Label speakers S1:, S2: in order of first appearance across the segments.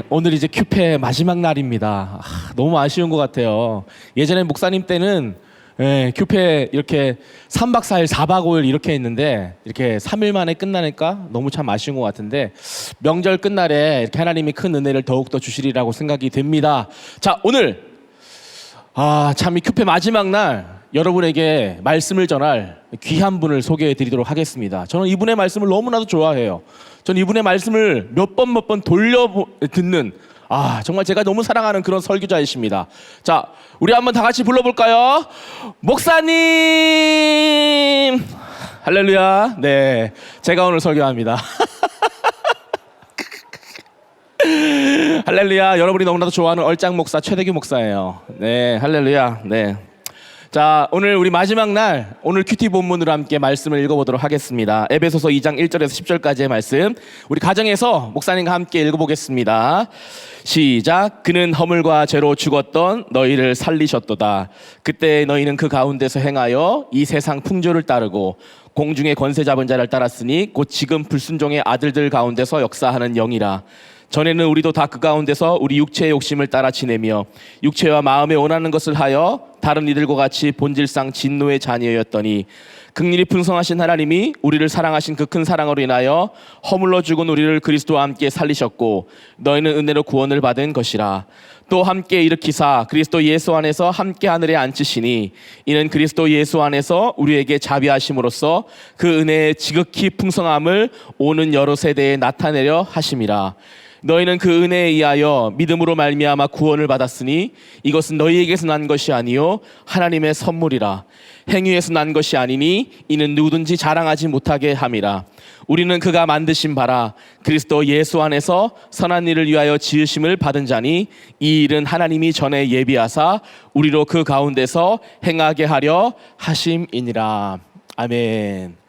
S1: 오늘 이제 큐페 마지막 날입니다. 너무 아쉬운 것 같아요. 예전에 목사님 때는 큐페 이렇게 3박 4일, 4박 5일 이렇게 했는데 이렇게 3일 만에 끝나니까 너무 참 아쉬운 것 같은데 명절 끝날에 이렇게 하나님이 큰 은혜를 더욱더 주시리라고 생각이 됩니다. 자, 오늘 참 이 큐페 마지막 날 여러분에게 말씀을 전할 귀한 분을 소개해 드리도록 하겠습니다. 저는 이분의 말씀을 너무나도 좋아해요. 저는 이분의 말씀을 몇 번 돌려 듣는 정말 제가 너무 사랑하는 그런 설교자이십니다. 자, 우리 한번 다 같이 불러볼까요? 목사님! 할렐루야. 네, 제가 오늘 설교합니다. 할렐루야. 여러분이 너무나도 좋아하는 얼짱 목사 최대규 목사예요. 네, 할렐루야. 네. 자, 오늘 우리 마지막 날 오늘 큐티 본문으로 함께 말씀을 읽어보도록 하겠습니다. 에베소서 2장 1절에서 10절까지의 말씀 우리 가정에서 목사님과 함께 읽어보겠습니다. 시작. 그는 허물과 죄로 죽었던 너희를 살리셨도다. 그때 너희는 그 가운데서 행하여 이 세상 풍조를 따르고 공중의 권세 잡은 자를 따랐으니 곧 지금 불순종의 아들들 가운데서 역사하는 영이라. 전에는 우리도 다 그 가운데서 우리 육체의 욕심을 따라 지내며 육체와 마음에 원하는 것을 하여 다른 이들과 같이 본질상 진노의 자녀였더니 긍휼이 풍성하신 하나님이 우리를 사랑하신 그 큰 사랑으로 인하여 허물러 죽은 우리를 그리스도와 함께 살리셨고 너희는 은혜로 구원을 받은 것이라. 또 함께 일으키사 그리스도 예수 안에서 함께 하늘에 앉히시니 이는 그리스도 예수 안에서 우리에게 자비하심으로써 그 은혜의 지극히 풍성함을 오는 여러 세대에 나타내려 하심이라. 너희는 그 은혜에 의하여 믿음으로 말미암아 구원을 받았으니 이것은 너희에게서 난 것이 아니요 하나님의 선물이라. 행위에서 난 것이 아니니 이는 누구든지 자랑하지 못하게 함이라. 우리는 그가 만드신 바라 그리스도 예수 안에서 선한 일을 위하여 지으심을 받은 자니 이 일은 하나님이 전에 예비하사 우리로 그 가운데서 행하게 하려 하심이니라. 아멘.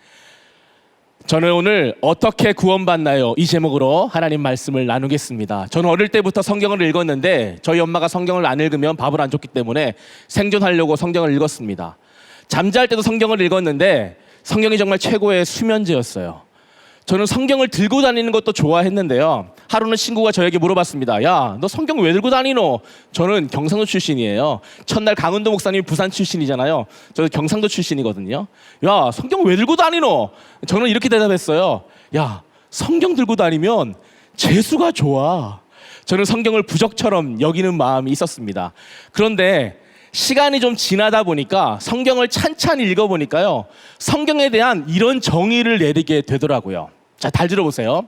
S1: 저는 오늘 어떻게 구원받나요? 이 제목으로 하나님 말씀을 나누겠습니다. 저는 어릴 때부터 성경을 읽었는데 저희 엄마가 성경을 안 읽으면 밥을 안 줬기 때문에 생존하려고 성경을 읽었습니다. 잠잘 때도 성경을 읽었는데 성경이 정말 최고의 수면제였어요. 저는 성경을 들고 다니는 것도 좋아했는데요. 하루는 친구가 저에게 물어봤습니다. 야, 너 성경 왜 들고 다니노? 저는 경상도 출신이에요. 첫날 강은도 목사님이 부산 출신이잖아요. 저는 경상도 출신이거든요. 야, 성경 왜 들고 다니노? 저는 이렇게 대답했어요. 야, 성경 들고 다니면 재수가 좋아. 저는 성경을 부적처럼 여기는 마음이 있었습니다. 그런데 시간이 좀 지나다 보니까 성경을 찬찬히 읽어보니까요, 성경에 대한 이런 정의를 내리게 되더라고요. 자, 잘 들어보세요.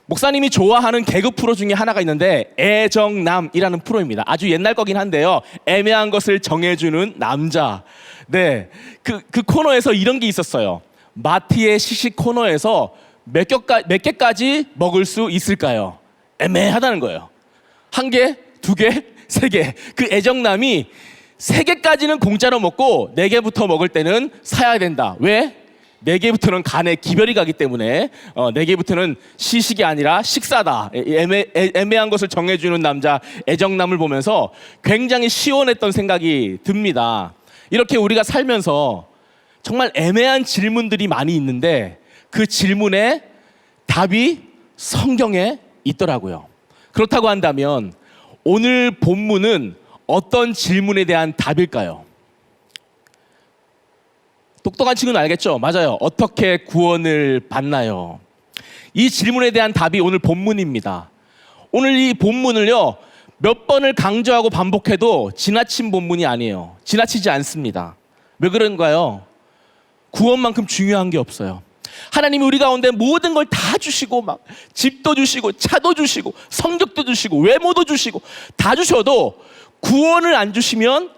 S1: 목사님이 좋아하는 개그 프로 중에 하나가 있는데 애정남이라는 프로입니다. 아주 옛날 거긴 한데요, 애매한 것을 정해주는 남자. 네, 그 코너에서 이런 게 있었어요. 마티의 시식 코너에서 몇 개까지 먹을 수 있을까요? 애매하다는 거예요. 한 개, 두 개, 세 개. 그 애정남이 3개까지는 공짜로 먹고 4개부터 먹을 때는 사야 된다. 왜? 4개부터는 간에 기별이 가기 때문에 4개부터는 시식이 아니라 식사다. 애매한 것을 정해주는 남자 애정남을 보면서 굉장히 시원했던 생각이 듭니다. 이렇게 우리가 살면서 정말 애매한 질문들이 많이 있는데 그 질문에 답이 성경에 있더라고요. 그렇다고 한다면 오늘 본문은 어떤 질문에 대한 답일까요? 똑똑한 친구는 알겠죠? 맞아요. 어떻게 구원을 받나요? 이 질문에 대한 답이 오늘 본문입니다. 오늘 이 본문을요, 몇 번을 강조하고 반복해도 지나친 본문이 아니에요. 지나치지 않습니다. 왜 그런가요? 구원만큼 중요한 게 없어요. 하나님이 우리 가운데 모든 걸 다 주시고 막 집도 주시고 차도 주시고 성적도 주시고 외모도 주시고 다 주셔도 구원을 안 주시면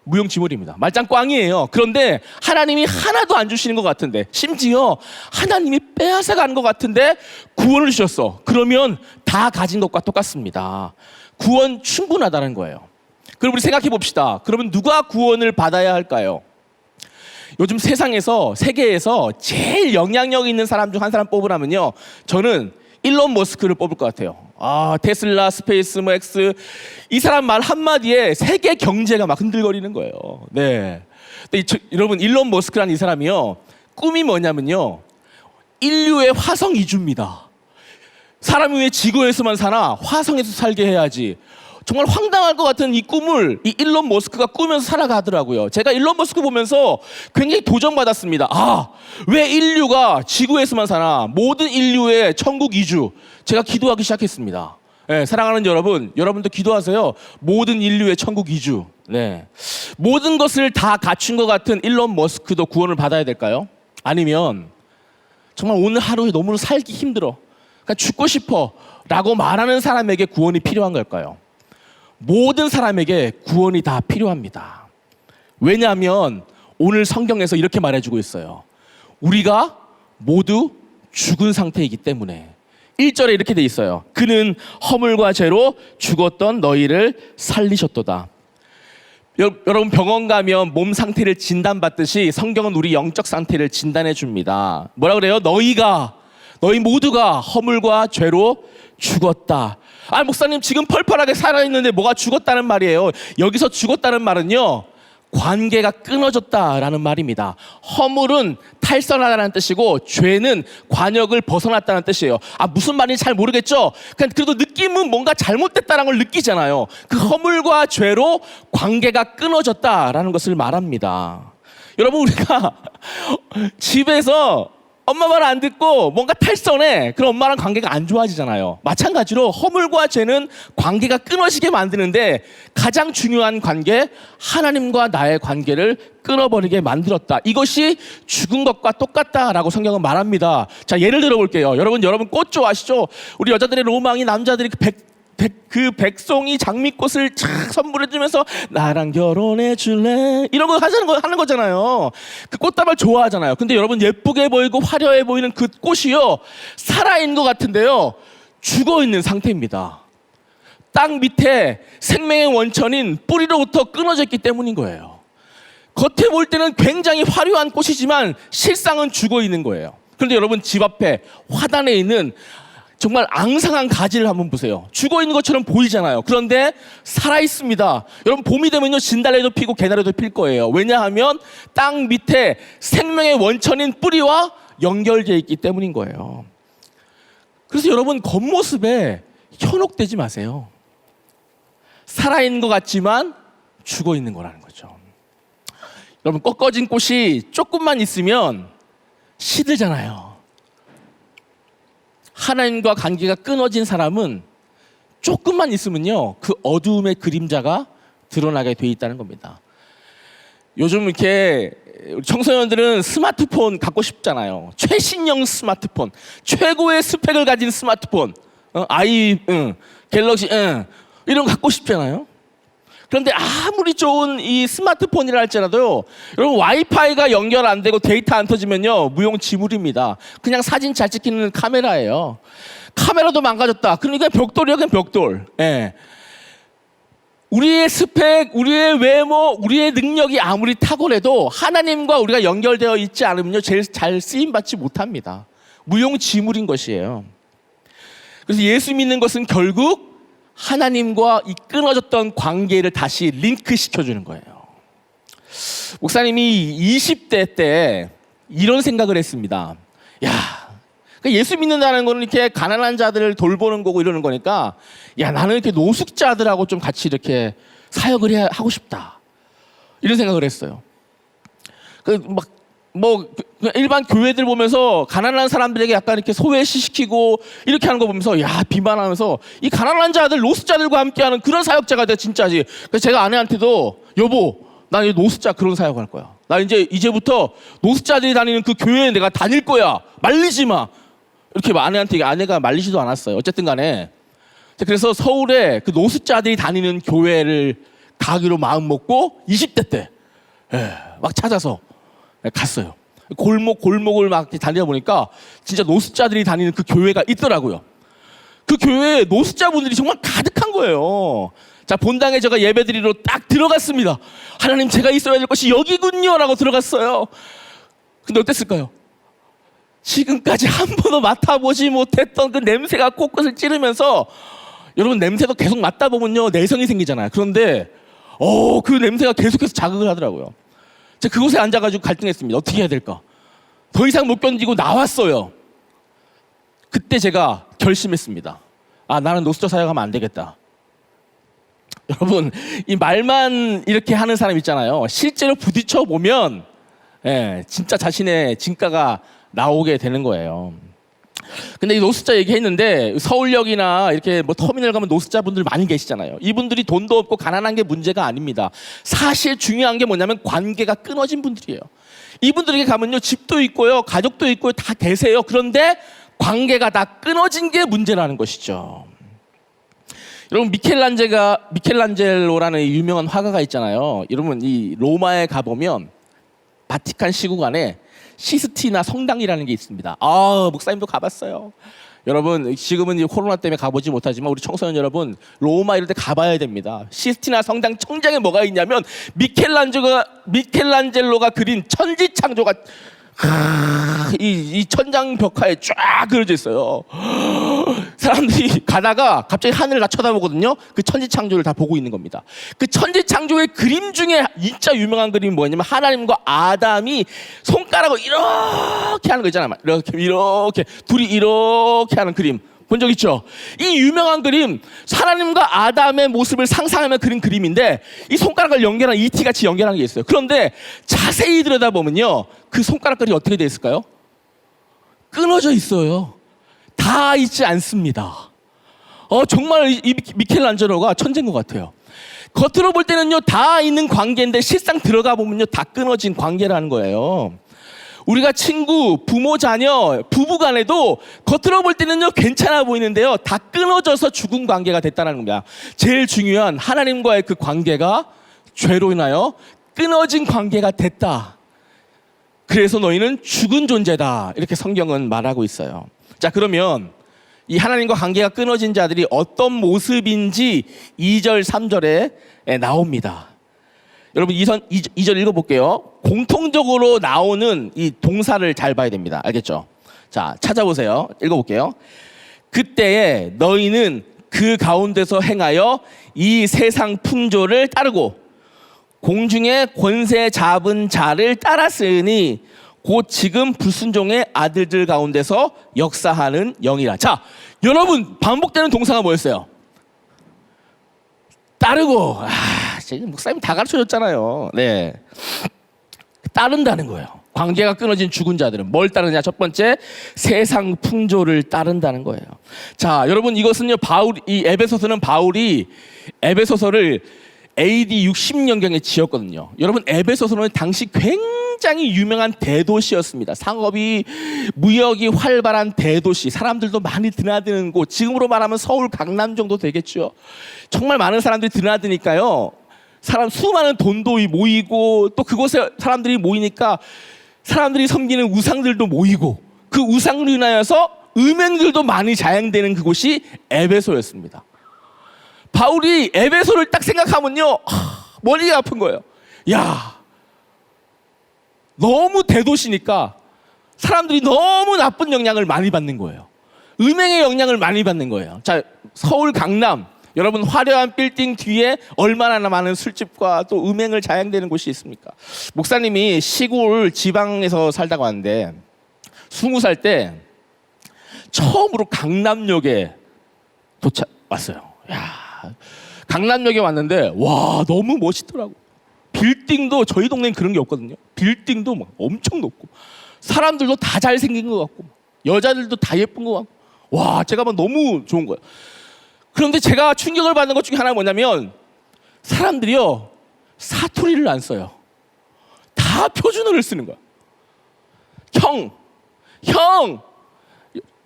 S1: 무용지물입니다. 말짱 꽝이에요. 그런데 하나님이 하나도 안 주시는 것 같은데, 심지어 하나님이 빼앗아 가는 것 같은데 구원을 주셨어. 그러면 다 가진 것과 똑같습니다. 구원 충분하다는 거예요. 그럼 우리 생각해 봅시다. 그러면 누가 구원을 받아야 할까요? 요즘 세계에서 제일 영향력 있는 사람 중 한 사람 뽑으라면요, 저는 일론 머스크를 뽑을 것 같아요. 테슬라, 스페이스, X, 이 사람 말 한마디에 세계 경제가 막 흔들거리는 거예요. 네. 근데 여러분, 일론 머스크라는 이 사람이요, 꿈이 뭐냐면요, 인류의 화성 이주입니다. 사람이 왜 지구에서만 사나? 화성에서 살게 해야지. 정말 황당할 것 같은 이 꿈을 이 일론 머스크가 꾸면서 살아가더라고요. 제가 일론 머스크 보면서 굉장히 도전받았습니다. 아, 왜 인류가 지구에서만 사나? 모든 인류의 천국 이주. 제가 기도하기 시작했습니다. 네, 사랑하는 여러분, 여러분도 기도하세요. 모든 인류의 천국 이주. 네. 모든 것을 다 갖춘 것 같은 일론 머스크도 구원을 받아야 될까요? 아니면 정말 오늘 하루에 너무 살기 힘들어, 그러니까 죽고 싶어 라고 말하는 사람에게 구원이 필요한 걸까요? 모든 사람에게 구원이 다 필요합니다. 왜냐하면 오늘 성경에서 이렇게 말해주고 있어요. 우리가 모두 죽은 상태이기 때문에. 1절에 이렇게 돼 있어요. 그는 허물과 죄로 죽었던 너희를 살리셨도다. 여러분, 병원 가면 몸 상태를 진단받듯이 성경은 우리 영적 상태를 진단해 줍니다. 뭐라 그래요? 너희 모두가 허물과 죄로 죽었다. 아, 목사님 지금 펄펄하게 살아있는데 뭐가 죽었다는 말이에요? 여기서 죽었다는 말은요, 관계가 끊어졌다라는 말입니다. 허물은 탈선하다는 뜻이고 죄는 관역을 벗어났다는 뜻이에요. 아, 무슨 말인지 잘 모르겠죠? 그래도 느낌은 뭔가 잘못됐다는 걸 느끼잖아요. 그 허물과 죄로 관계가 끊어졌다라는 것을 말합니다. 여러분, 우리가 집에서 엄마 말 안 듣고 뭔가 탈선해. 그럼 엄마랑 관계가 안 좋아지잖아요. 마찬가지로 허물과 죄는 관계가 끊어지게 만드는데 가장 중요한 관계, 하나님과 나의 관계를 끊어버리게 만들었다. 이것이 죽은 것과 똑같다라고 성경은 말합니다. 자, 예를 들어 볼게요. 여러분 꽃 좋아하시죠? 우리 여자들의 로망이 남자들이 그 백송이 장미꽃을 착 선물해주면서 나랑 결혼해 줄래? 이런 거 하는 거잖아요. 그 꽃다발 좋아하잖아요. 근데 여러분, 예쁘게 보이고 화려해 보이는 그 꽃이요, 살아있는 것 같은데요, 죽어있는 상태입니다. 땅 밑에 생명의 원천인 뿌리로부터 끊어져 있기 때문인 거예요. 겉에 볼 때는 굉장히 화려한 꽃이지만 실상은 죽어있는 거예요. 그런데 여러분, 집 앞에 화단에 있는 정말 앙상한 가지를 한번 보세요. 죽어있는 것처럼 보이잖아요. 그런데 살아있습니다. 여러분, 봄이 되면요, 진달래도 피고 개나리도 필 거예요. 왜냐하면 땅 밑에 생명의 원천인 뿌리와 연결되어 있기 때문인 거예요. 그래서 여러분, 겉모습에 현혹되지 마세요. 살아있는 것 같지만 죽어있는 거라는 거죠. 여러분, 꺾어진 꽃이 조금만 있으면 시들잖아요. 하나님과 관계가 끊어진 사람은 조금만 있으면요, 그 어두움의 그림자가 드러나게 돼 있다는 겁니다. 요즘 이렇게 청소년들은 스마트폰 갖고 싶잖아요. 최신형 스마트폰, 최고의 스펙을 가진 스마트폰, 갤럭시, 이런 거 갖고 싶잖아요. 그런데 아무리 좋은 이 스마트폰이라 할지라도요, 여러분, 와이파이가 연결 안 되고 데이터 안 터지면요, 무용지물입니다. 그냥 사진 잘 찍히는 카메라예요. 카메라도 망가졌다. 그러니까 벽돌이요, 그냥 벽돌. 예. 우리의 스펙, 우리의 외모, 우리의 능력이 아무리 탁월해도 하나님과 우리가 연결되어 있지 않으면요, 제일 잘 쓰임받지 못합니다. 무용지물인 것이에요. 그래서 예수 믿는 것은 결국 하나님과 이 끊어졌던 관계를 다시 링크시켜주는 거예요. 목사님이 20대 때 이런 생각을 했습니다. 예수 믿는다는 거는 이렇게 가난한 자들을 돌보는 거고 이러는 거니까, 나는 이렇게 노숙자들하고 좀 같이 이렇게 사역을 하고 싶다. 이런 생각을 했어요. 일반 교회들 보면서 가난한 사람들에게 약간 이렇게 소외시키고 이렇게 하는 거 보면서 비만하면서 이 가난한 자들, 노숙자들과 함께하는 그런 사역자가 돼, 진짜지. 그래서 제가 아내한테도, 여보, 나 이제 노숙자 그런 사역할 거야. 나 이제부터 노숙자들이 다니는 그 교회에 내가 다닐 거야. 말리지 마. 이렇게 아내한테, 아내가 말리지도 않았어요. 어쨌든 간에. 그래서 서울에 그 노숙자들이 다니는 교회를 가기로 마음 먹고 20대 때 막 찾아서 갔어요. 골목을 막 다니다 보니까 진짜 노숙자들이 다니는 그 교회가 있더라고요. 그 교회에 노숙자분들이 정말 가득한 거예요. 자, 본당에 제가 예배드리러 딱 들어갔습니다. 하나님, 제가 있어야 될 것이 여기군요 라고 들어갔어요. 근데 어땠을까요? 지금까지 한 번도 맡아보지 못했던 그 냄새가 코끝을 찌르면서, 여러분, 냄새도 계속 맡다 보면요, 내성이 생기잖아요. 그런데 그 냄새가 계속해서 자극을 하더라고요. 제가 그곳에 앉아가지고 갈등했습니다. 어떻게 해야 될까? 더 이상 못 견디고 나왔어요. 그때 제가 결심했습니다. 아, 나는 노숙자 사역하면 안 되겠다. 여러분, 이 말만 이렇게 하는 사람 있잖아요. 실제로 부딪혀 보면 진짜 자신의 진가가 나오게 되는 거예요. 근데 이 노숙자 얘기했는데 서울역이나 이렇게 뭐 터미널 가면 노숙자분들 많이 계시잖아요. 이분들이 돈도 없고 가난한 게 문제가 아닙니다. 사실 중요한 게 뭐냐면 관계가 끊어진 분들이에요. 이분들에게 가면요, 집도 있고요, 가족도 있고요, 다 계세요. 그런데 관계가 다 끊어진 게 문제라는 것이죠. 여러분, 미켈란젤로라는 유명한 화가가 있잖아요. 여러분, 이 로마에 가보면 바티칸 시구관에 시스티나 성당이라는 게 있습니다. 아, 목사님도 가봤어요. 여러분, 지금은 이제 코로나 때문에 가보지 못하지만 우리 청소년 여러분, 로마 이럴 때 가봐야 됩니다. 시스티나 성당 청장에 뭐가 있냐면 미켈란젤로가 그린 천지창조가 이 천장 벽화에 쫙 그려져 있어요. 사람들이 가다가 갑자기 하늘을 다 쳐다보거든요. 그 천지창조를 다 보고 있는 겁니다. 그 천지창조의 그림 중에 진짜 유명한 그림이 뭐냐면 하나님과 아담이 손가락을 이렇게 하는 거 있잖아요. 이렇게 둘이 이렇게 하는 그림 본 적 있죠? 이 유명한 그림, 하나님과 아담의 모습을 상상하며 그린 그림인데 이 손가락을 연결한 이티같이 연결한 게 있어요. 그런데 자세히 들여다보면요, 그 손가락들이 어떻게 되어 있을까요? 끊어져 있어요. 다 있지 않습니다. 정말 이 미켈란젤로가 천재인 것 같아요. 겉으로 볼 때는요, 다 있는 관계인데 실상 들어가 보면요, 다 끊어진 관계라는 거예요. 우리가 친구, 부모, 자녀, 부부 간에도 겉으로 볼 때는요, 괜찮아 보이는데요, 다 끊어져서 죽은 관계가 됐다는 겁니다. 제일 중요한 하나님과의 그 관계가 죄로 인하여 끊어진 관계가 됐다. 그래서 너희는 죽은 존재다. 이렇게 성경은 말하고 있어요. 자, 그러면 이 하나님과 관계가 끊어진 자들이 어떤 모습인지 2절, 3절에 나옵니다. 여러분, 2절 읽어볼게요. 공통적으로 나오는 이 동사를 잘 봐야 됩니다. 알겠죠? 자, 찾아보세요. 읽어볼게요. 그때에 너희는 그 가운데서 행하여 이 세상 풍조를 따르고 공중의 권세 잡은 자를 따랐으니 곧 지금 불순종의 아들들 가운데서 역사하는 영이라. 자, 여러분, 반복되는 동사가 뭐였어요? 따르고. 지금 목사님 다 가르쳐줬잖아요. 네, 따른다는 거예요. 관계가 끊어진 죽은 자들은 뭘 따르냐? 첫 번째, 세상 풍조를 따른다는 거예요. 자, 여러분, 이것은요, 이 에베소서는 바울이 에베소서를 AD 60년경에 지었거든요. 여러분, 에베소서는 당시 굉장히 유명한 대도시였습니다. 상업이, 무역이 활발한 대도시, 사람들도 많이 드나드는 곳, 지금으로 말하면 서울, 강남 정도 되겠죠. 정말 많은 사람들이 드나드니까요, 수많은 돈도 모이고, 또 그곳에 사람들이 모이니까 사람들이 섬기는 우상들도 모이고, 그 우상으로 인하여서 음행들도 많이 자행되는 그곳이 에베소였습니다. 바울이 에베소를 딱 생각하면요, 머리가 아픈 거예요. 야, 너무 대도시니까 사람들이 너무 나쁜 영향을 많이 받는 거예요. 음행의 영향을 많이 받는 거예요. 자, 서울, 강남, 여러분, 화려한 빌딩 뒤에 얼마나 많은 술집과 또 음행을 자행되는 곳이 있습니까? 목사님이 시골 지방에서 살다가 왔는데 20살 때 처음으로 강남역에 왔어요. 야, 강남역에 왔는데 와, 너무 멋있더라고. 빌딩도, 저희 동네는 그런 게 없거든요. 빌딩도 막 엄청 높고 사람들도 다 잘생긴 것 같고 여자들도 다 예쁜 것 같고, 와, 제가 막 너무 좋은 거예요. 그런데 제가 충격을 받는 것 중에 하나가 뭐냐면 사람들이요, 사투리를 안 써요. 다 표준어를 쓰는 거야. 형.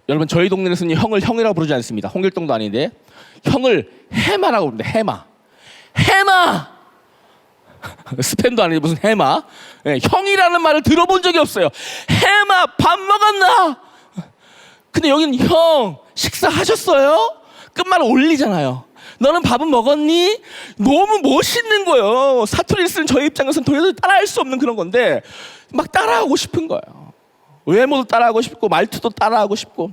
S1: 여러분, 저희 동네에서는 형을 형이라고 부르지 않습니다. 홍길동도 아닌데 형을 해마라고 부릅니다. 해마. 스팸도 아니고 무슨 해마. 네, 형이라는 말을 들어본 적이 없어요. 해마, 밥 먹었나? 근데 여기는 형, 식사하셨어요? 끝말을 올리잖아요. 너는 밥은 먹었니? 너무 멋있는 거예요. 사투리를 쓰는 저희 입장에서는 도저히 따라할 수 없는 그런 건데 막 따라하고 싶은 거예요. 외모도 따라하고 싶고 말투도 따라하고 싶고.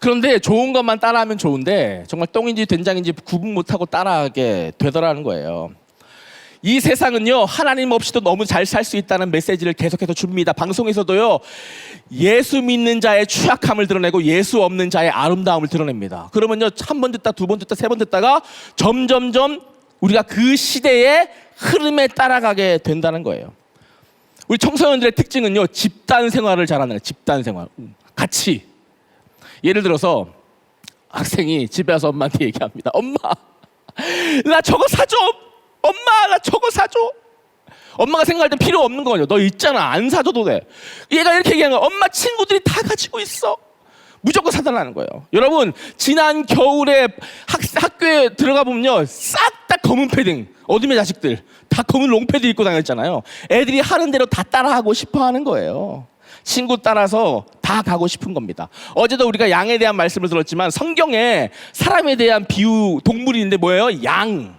S1: 그런데 좋은 것만 따라하면 좋은데 정말 똥인지 된장인지 구분 못하고 따라하게 되더라는 거예요. 이 세상은요, 하나님 없이도 너무 잘 살 수 있다는 메시지를 계속해서 줍니다. 방송에서도요, 예수 믿는 자의 취약함을 드러내고 예수 없는 자의 아름다움을 드러냅니다. 그러면요, 한 번 듣다, 두 번 듣다, 세 번 듣다가 점점점 우리가 그 시대의 흐름에 따라가게 된다는 거예요. 우리 청소년들의 특징은요, 집단 생활을 잘하는 거예요. 집단 생활. 같이. 예를 들어서 학생이 집에 와서 엄마한테 얘기합니다. 엄마, 나 저거 사줘. 엄마, 나 저거 사줘. 엄마가 생각할 땐 필요 없는 거죠. 너 있잖아, 안 사줘도 돼. 얘가 이렇게 얘기하는 거예요. 엄마, 친구들이 다 가지고 있어. 무조건 사달라는 거예요. 여러분, 지난 겨울에 학교에 들어가 보면요, 싹 다 검은 패딩. 어둠의 자식들 다 검은 롱패드 입고 다녔잖아요. 애들이 하는 대로 다 따라하고 싶어 하는 거예요. 친구 따라서 다 가고 싶은 겁니다. 어제도 우리가 양에 대한 말씀을 들었지만 성경에 사람에 대한 비유, 동물이 있는데 뭐예요? 양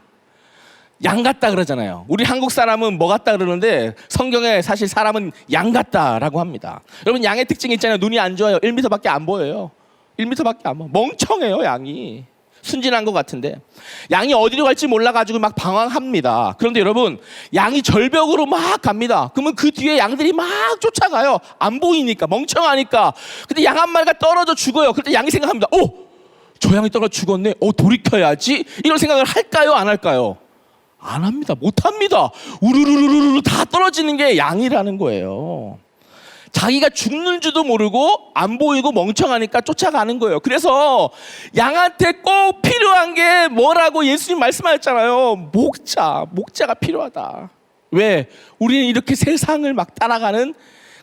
S1: 같다 그러잖아요. 우리 한국 사람은 뭐 같다 그러는데 성경에 사실 사람은 양 같다라고 합니다. 여러분, 양의 특징이 있잖아요. 눈이 안 좋아요. 1m밖에 안 보여요. 1m밖에 안 보여. 멍청해요, 양이. 순진한 것 같은데 양이 어디로 갈지 몰라가지고 막 방황합니다. 그런데 여러분, 양이 절벽으로 막 갑니다. 그러면 그 뒤에 양들이 막 쫓아가요. 안 보이니까, 멍청하니까. 근데 양 한 마리가 떨어져 죽어요. 그때 양이 생각합니다. 저 양이 떨어져 죽었네. 돌이켜야지. 이런 생각을 할까요, 안 할까요? 안 합니다. 못 합니다. 우르르르르르 다 떨어지는 게 양이라는 거예요. 자기가 죽는 줄도 모르고 안 보이고 멍청하니까 쫓아가는 거예요. 그래서 양한테 꼭 필요한 게 뭐라고 예수님 말씀하셨잖아요. 목자가 필요하다. 왜? 우리는 이렇게 세상을 막 따라가는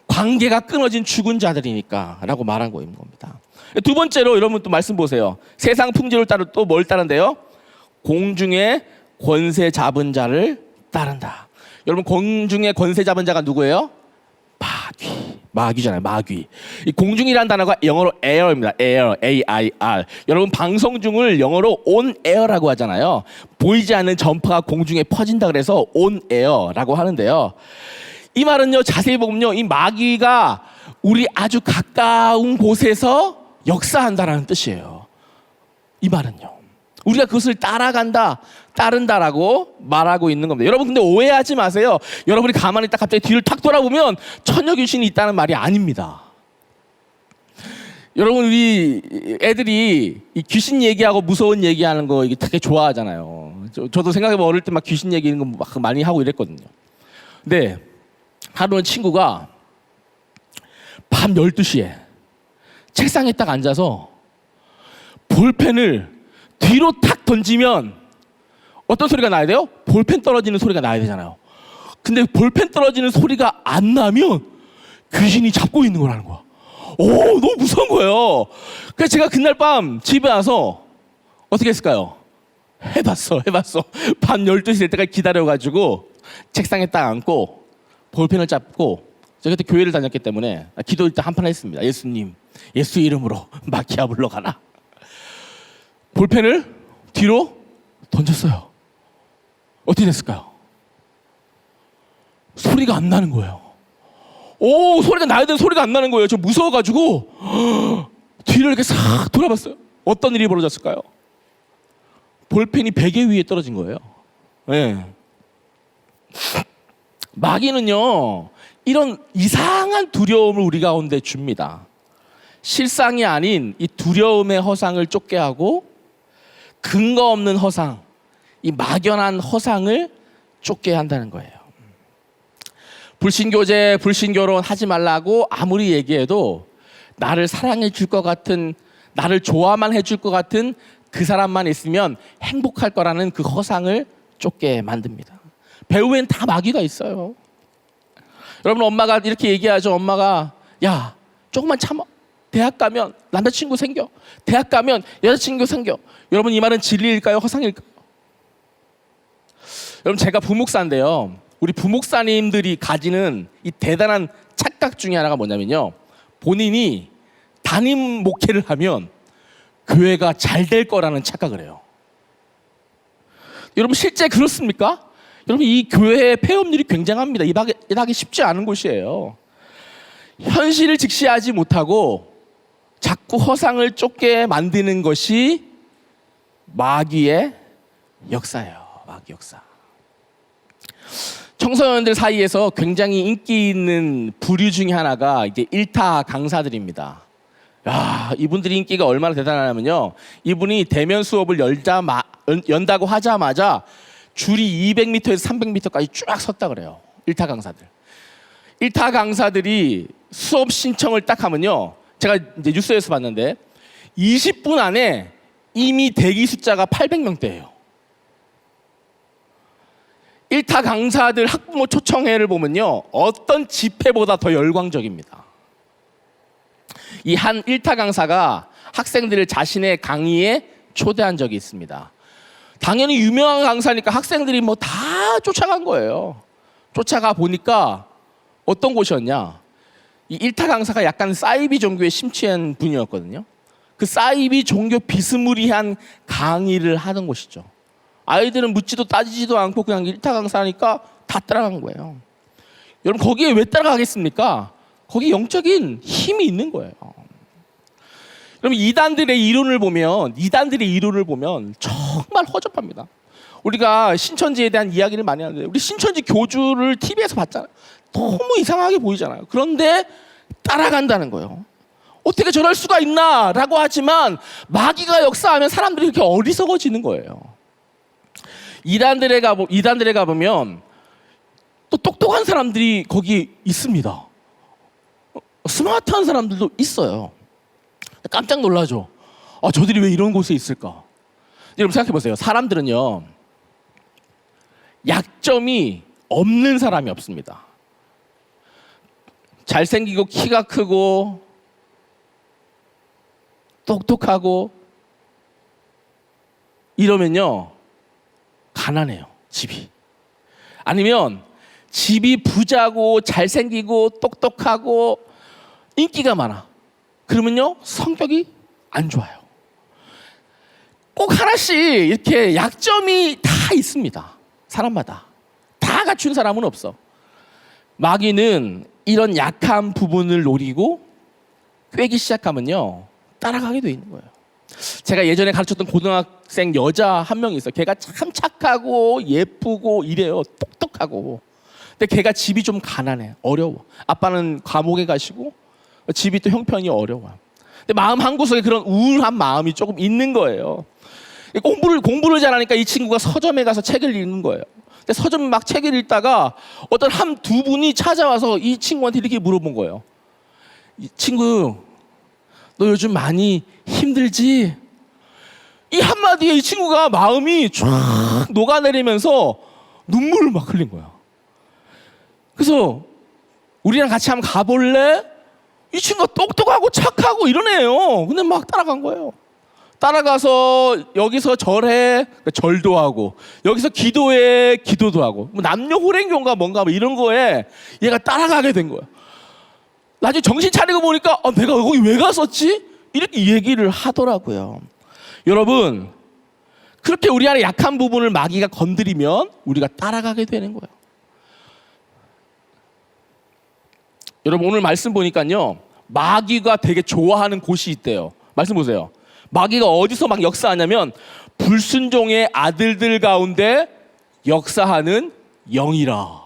S1: 관계가 끊어진 죽은 자들이니까 라고 말한 거인 겁니다. 두 번째로 여러분 또 말씀 보세요. 세상 풍조를 따르 또 뭘 따른대요? 공중의 권세 잡은 자를 따른다. 여러분, 공중의 권세 잡은 자가 누구예요? 마귀잖아요. 마귀. 이 공중이라는 단어가 영어로 air입니다. air, A-I-R. 여러분, 방송 중을 영어로 on air라고 하잖아요. 보이지 않는 전파가 공중에 퍼진다 그래서 on air라고 하는데요. 이 말은요, 자세히 보면요, 이 마귀가 우리 아주 가까운 곳에서 역사한다라는 뜻이에요. 이 말은요, 우리가 그것을 따른다라고 말하고 있는 겁니다. 여러분, 근데 오해하지 마세요. 여러분이 가만히 딱 갑자기 뒤를 탁 돌아보면 처녀 귀신이 있다는 말이 아닙니다. 여러분, 우리 애들이 이 귀신 얘기하고 무서운 얘기하는 거 이게 되게 좋아하잖아요. 저도 생각해보면 어릴 때 막 귀신 얘기하는 거 막 많이 하고 이랬거든요. 근데 하루는 친구가 밤 12시에 책상에 딱 앉아서 볼펜을 뒤로 탁 던지면 어떤 소리가 나야 돼요? 볼펜 떨어지는 소리가 나야 되잖아요. 근데 볼펜 떨어지는 소리가 안 나면 귀신이 잡고 있는 거라는 거야. 너무 무서운 거예요. 그래서 제가 그날 밤 집에 와서 어떻게 했을까요? 해봤어. 밤 12시 될 때까지 기다려가지고 책상에 딱 앉고 볼펜을 잡고, 제가 그때 교회를 다녔기 때문에 기도 일단 한판 했습니다. 예수님, 예수 이름으로 마귀야 물러가라. 볼펜을 뒤로 던졌어요. 어떻게 됐을까요? 소리가 안 나는 거예요. 소리가 나야 되는 소리가 안 나는 거예요. 저 무서워가지고 뒤를 이렇게 싹 돌아봤어요. 어떤 일이 벌어졌을까요? 볼펜이 베개 위에 떨어진 거예요. 네. 마귀는요, 이런 이상한 두려움을 우리 가운데 줍니다. 실상이 아닌 이 두려움의 허상을 쫓게 하고 근거 없는 허상, 이 막연한 허상을 쫓게 한다는 거예요. 불신교제, 불신결혼 하지 말라고 아무리 얘기해도 나를 사랑해 줄 것 같은, 나를 좋아만 해줄 것 같은 그 사람만 있으면 행복할 거라는 그 허상을 쫓게 만듭니다. 배우엔 다 마귀가 있어요. 여러분, 엄마가 이렇게 얘기하죠. 엄마가, 야, 조금만 참아. 대학 가면 남자친구 생겨. 대학 가면 여자친구 생겨. 여러분, 이 말은 진리일까요? 허상일까요? 여러분, 제가 부목사인데요. 우리 부목사님들이 가지는 이 대단한 착각 중에 하나가 뭐냐면요, 본인이 담임 목회를 하면 교회가 잘 될 거라는 착각을 해요. 여러분, 실제 그렇습니까? 여러분, 이 교회의 폐업률이 굉장합니다. 일하기 쉽지 않은 곳이에요. 현실을 직시하지 못하고 자꾸 허상을 쫓게 만드는 것이 마귀의 역사예요. 마귀 역사. 청소년들 사이에서 굉장히 인기 있는 부류 중에 하나가 이제 일타 강사들입니다. 야, 이분들이 인기가 얼마나 대단하냐면요. 이분이 대면 수업을 연다고 하자마자 줄이 200m에서 300m까지 쫙 섰다 그래요. 일타 강사들. 일타 강사들이 수업 신청을 딱 하면요. 제가 이제 뉴스에서 봤는데 20분 안에 이미 대기 숫자가 800명대예요. 일타 강사들 학부모 초청회를 보면요. 어떤 집회보다 더 열광적입니다. 이 한 일타 강사가 학생들을 자신의 강의에 초대한 적이 있습니다. 당연히 유명한 강사니까 학생들이 뭐 다 쫓아간 거예요. 쫓아가 보니까 어떤 곳이었냐. 이 일타 강사가 약간 사이비 종교에 심취한 분이었거든요. 그 사이비 종교 비스무리한 강의를 하는 곳이죠. 아이들은 묻지도 따지지도 않고 그냥 일타 강사니까 다 따라간 거예요. 여러분 거기에 왜 따라가겠습니까? 거기 영적인 힘이 있는 거예요. 그럼 이단들의 이론을 보면 정말 허접합니다. 우리가 신천지에 대한 이야기를 많이 하는데 우리 신천지 교주를 TV에서 봤잖아요. 너무 이상하게 보이잖아요. 그런데 따라간다는 거예요. 어떻게 저럴 수가 있나 라고 하지만 마귀가 역사하면 사람들이 이렇게 어리석어지는 거예요. 이단들에 가보면 또 똑똑한 사람들이 거기 있습니다. 스마트한 사람들도 있어요. 깜짝 놀라죠. 아, 저들이 왜 이런 곳에 있을까? 여러분 생각해 보세요. 사람들은요, 약점이 없는 사람이 없습니다. 잘생기고 키가 크고 똑똑하고 이러면요 가난해요. 집이. 아니면 집이 부자고 잘생기고 똑똑하고 인기가 많아. 그러면요 성격이 안 좋아요. 꼭 하나씩 이렇게 약점이 다 있습니다. 사람마다 다 갖춘 사람은 없어. 마귀는 이런 약한 부분을 노리고 꿰기 시작하면요 따라가게 돼 있는 거예요. 제가 예전에 가르쳤던 고등학생 여자 한 명이 있어요. 걔가 참 착하고 예쁘고 이래요. 똑똑하고. 근데 걔가 집이 좀 가난해. 어려워. 아빠는 감옥에 가시고 집이 또 형편이 어려워요. 근데 마음 한구석에 그런 우울한 마음이 조금 있는 거예요. 공부를 잘하니까 이 친구가 서점에 가서 책을 읽는 거예요. 근데 서점 막 책을 읽다가 어떤 두 분이 찾아와서 이 친구한테 이렇게 물어본 거예요. 이 친구, 너 요즘 많이 힘들지? 이 한마디에 이 친구가 마음이 쫙 녹아내리면서 눈물을 막 흘린 거야. 그래서 우리랑 같이 한번 가볼래? 이 친구가 똑똑하고 착하고 이러네요. 근데 막 따라간 거예요. 따라가서 여기서 절해, 절도 하고 여기서 기도해, 기도도 하고 뭐 남녀 호랭교인가 뭔가 뭐 이런 거에 얘가 따라가게 된 거예요. 나중에 정신 차리고 보니까 내가 거기 왜 갔었지? 이렇게 얘기를 하더라고요. 여러분 그렇게 우리 안에 약한 부분을 마귀가 건드리면 우리가 따라가게 되는 거예요. 여러분 오늘 말씀 보니까요 마귀가 되게 좋아하는 곳이 있대요. 말씀 보세요. 마귀가 어디서 막 역사하냐면 불순종의 아들들 가운데 역사하는 영이라.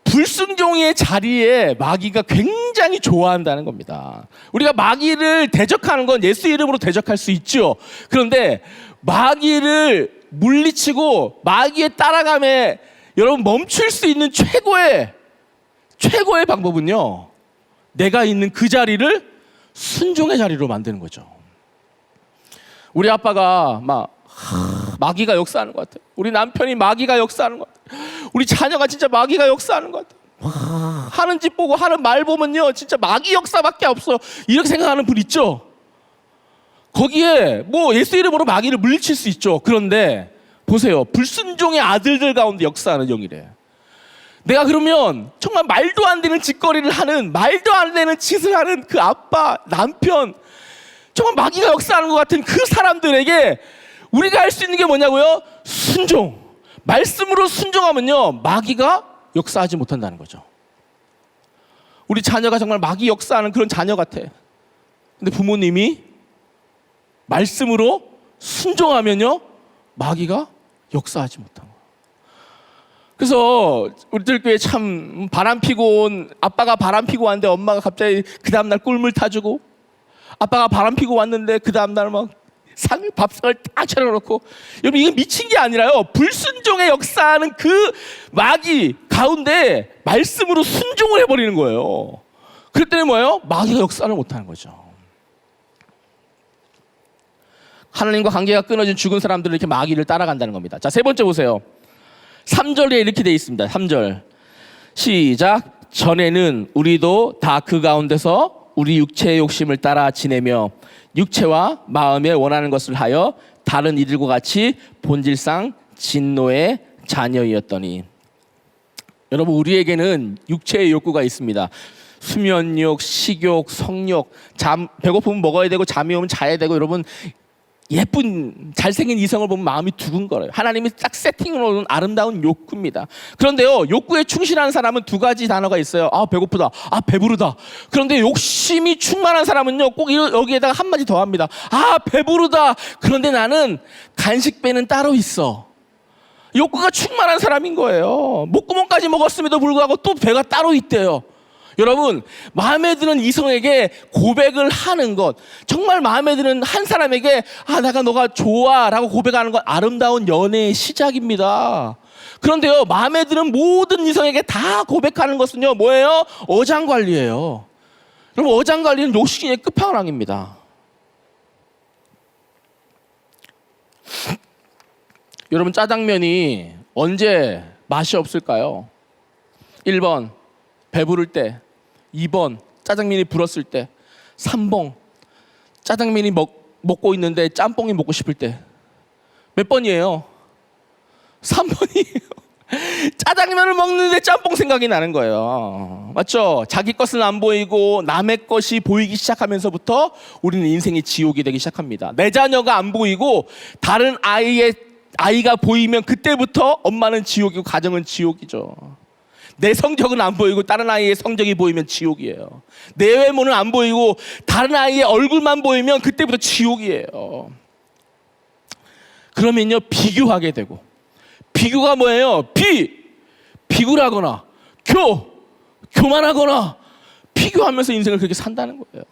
S1: 불순종의 자리에 마귀가 굉장히 좋아한다는 겁니다. 우리가 마귀를 대적하는 건 예수 이름으로 대적할 수 있죠. 그런데 마귀를 물리치고 마귀의 따라감에 여러분 멈출 수 있는 최고의 방법은요 내가 있는 그 자리를 순종의 자리로 만드는 거죠. 우리 아빠가 마귀가 역사하는 것 같아요. 우리 남편이 마귀가 역사하는 것 같아요. 우리 자녀가 진짜 마귀가 역사하는 것 같아요. 하는 짓 보고 하는 말 보면요 진짜 마귀 역사밖에 없어 이렇게 생각하는 분 있죠. 거기에 뭐 예수 이름으로 마귀를 물리칠 수 있죠. 그런데 보세요. 불순종의 아들들 가운데 역사하는 영이래. 내가 그러면 정말 말도 안 되는 짓거리를 하는, 말도 안 되는 짓을 하는 그 아빠, 남편, 정말 마귀가 역사하는 것 같은 그 사람들에게 우리가 할 수 있는 게 뭐냐고요? 순종. 말씀으로 순종하면요 마귀가 역사하지 못한다는 거죠. 우리 자녀가 정말 마귀 역사하는 그런 자녀 같아. 근데 부모님이 말씀으로 순종하면요 마귀가 역사하지 못한 거예요. 그래서 우리들 교회 참 바람 피고 온 아빠가 바람 피고 왔는데 엄마가 갑자기 그 다음날 꿀물 타주고, 아빠가 바람 피고 왔는데 그 다음날 막 밥상을 딱 차려놓고. 여러분, 이게 미친 게 아니라요, 불순종의 역사하는 그 마귀 가운데 말씀으로 순종을 해버리는 거예요. 그랬더니 뭐예요? 마귀가 역사를 못하는 거죠. 하나님과 관계가 끊어진 죽은 사람들은 이렇게 마귀를 따라간다는 겁니다. 자, 세 번째 보세요. 3절에 이렇게 되어 있습니다. 3절 시작. 전에는 우리도 다 그 가운데서 우리 육체의 욕심을 따라 지내며 육체와 마음에 원하는 것을 하여 다른 이들과 같이 본질상 진노의 자녀이었더니. 여러분, 우리에게는 육체의 욕구가 있습니다. 수면욕, 식욕, 성욕, 배고프면 먹어야 되고 잠이 오면 자야 되고. 여러분, 예쁜 잘생긴 이성을 보면 마음이 두근거려요. 하나님이 딱 세팅으로 놓은 아름다운 욕구입니다. 그런데요, 욕구에 충실한 사람은 두 가지 단어가 있어요. 아, 배고프다, 아, 배부르다. 그런데 욕심이 충만한 사람은요, 꼭 여기에다가 한마디 더 합니다. 아, 배부르다. 그런데 나는 간식배는 따로 있어. 욕구가 충만한 사람인 거예요. 목구멍까지 먹었음에도 불구하고 또 배가 따로 있대요. 여러분, 마음에 드는 이성에게 고백을 하는 것, 정말 마음에 드는 한 사람에게 아, 내가 너가 좋아 라고 고백하는 것, 아름다운 연애의 시작입니다. 그런데요, 마음에 드는 모든 이성에게 다 고백하는 것은요, 뭐예요? 어장관리예요. 여러분, 어장관리는 욕심의 끝판왕입니다. 여러분, 짜장면이 언제 맛이 없을까요? 1번 배부를 때, 2번 짜장면이 불었을 때, 3번 짜장면이 먹고 있는데 짬뽕이 먹고 싶을 때. 몇 번이에요? 3번이에요. 짜장면을 먹는데 짬뽕 생각이 나는 거예요. 맞죠? 자기 것은 안 보이고 남의 것이 보이기 시작하면서부터 우리는 인생이 지옥이 되기 시작합니다. 내 자녀가 안 보이고 다른 아이가 보이면 그때부터 엄마는 지옥이고 가정은 지옥이죠. 내 성적은 안 보이고 다른 아이의 성적이 보이면 지옥이에요. 내 외모는 안 보이고 다른 아이의 얼굴만 보이면 그때부터 지옥이에요. 그러면요, 비교하게 되고. 비교가 뭐예요? 비굴하거나 교만하거나 비교하면서 인생을 그렇게 산다는 거예요.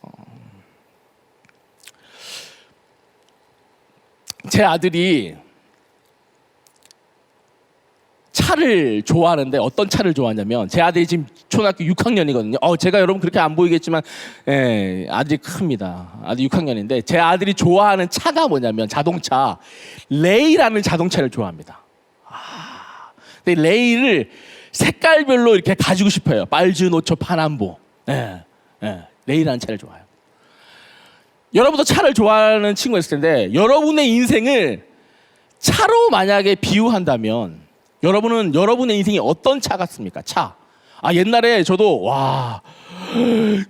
S1: 제 아들이 차를 좋아하는데 어떤 차를 좋아하냐면, 제 아들이 지금 초등학교 6학년이거든요. 제가 여러분 그렇게 안 보이겠지만 아들이 큽니다. 아들 6학년인데 제 아들이 좋아하는 차가 뭐냐면 자동차 레이라는 자동차를 좋아합니다. 근데 레이를 색깔별로 이렇게 가지고 싶어요. 빨주, 노초, 파남보. 레이라는 차를 좋아해요. 여러분도 차를 좋아하는 친구가 있을 텐데, 여러분의 인생을 차로 만약에 비유한다면 여러분은 여러분의 인생이 어떤 차 같습니까? 차. 옛날에 저도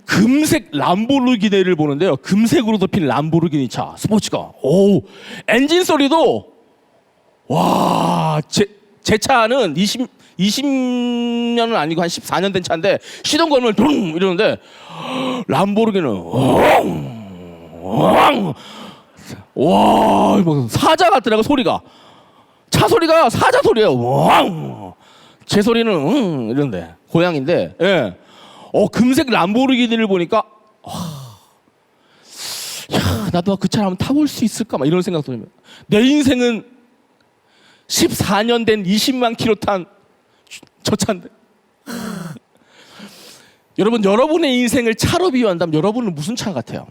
S1: 금색 람보르기니를 보는데요. 금색으로 덮인 람보르기니 차, 스포츠카. 엔진 소리도 제 차는 20년은 아니고 한 14년 된 차인데 시동 걸면 둥 이러는데, 람보르기니는 뭐 사자 같더라고, 소리가. 차 소리가 사자 소리예요. 제 소리는 이런데 고양인데, 금색 람보르기니를 보니까 나도 그 차를 한번 타볼 수 있을까 막 이런 생각도 들어요. 내 인생은 14년 된 20만 킬로 탄 저 차인데. 여러분, 여러분의 인생을 차로 비유한다면 여러분은 무슨 차 같아요?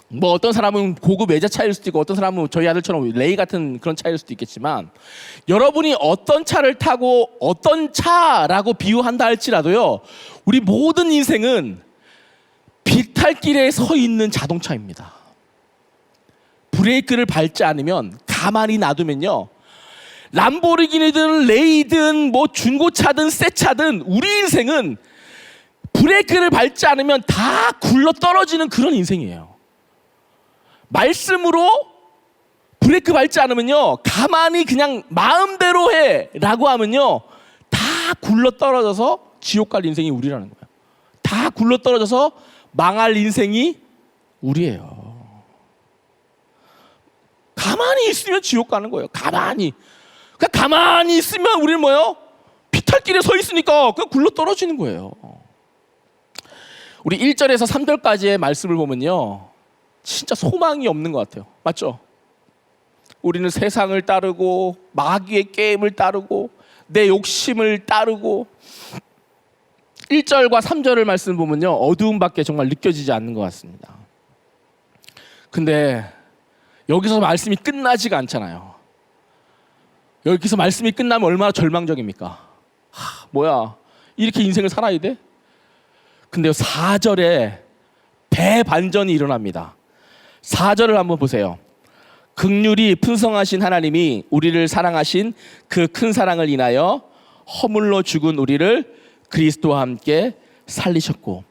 S1: 뭐 어떤 사람은 고급 외제차일 수도 있고, 어떤 사람은 저희 아들처럼 레이 같은 그런 차일 수도 있겠지만, 여러분이 어떤 차를 타고 어떤 차라고 비유한다 할지라도요, 우리 모든 인생은 비탈길에 서 있는 자동차입니다. 브레이크를 밟지 않으면, 가만히 놔두면요, 람보르기니든 레이든 뭐 중고차든 새 차든 우리 인생은 브레이크를 밟지 않으면 다 굴러 떨어지는 그런 인생이에요. 말씀으로 브레이크 밟지 않으면요, 가만히 그냥 마음대로 해 라고 하면요, 다 굴러 떨어져서 지옥 갈 인생이 우리라는 거예요. 다 굴러 떨어져서 망할 인생이 우리예요. 가만히 있으면 지옥 가는 거예요. 가만히 있으면 우리는 뭐예요? 비탈길에 서 있으니까 그냥 굴러 떨어지는 거예요. 우리 1절에서 3절까지의 말씀을 보면요, 진짜 소망이 없는 것 같아요. 맞죠? 우리는 세상을 따르고 마귀의 게임을 따르고 내 욕심을 따르고, 1절과 3절을 말씀 보면요, 어두움밖에 정말 느껴지지 않는 것 같습니다. 근데 여기서 말씀이 끝나지가 않잖아요. 여기서 말씀이 끝나면 얼마나 절망적입니까? 뭐야, 이렇게 인생을 살아야 돼? 근데 4절에 대반전이 일어납니다. 4절을 한번 보세요. 긍휼이 풍성하신 하나님이 우리를 사랑하신 그 큰 사랑을 인하여 허물로 죽은 우리를 그리스도와 함께 살리셨고.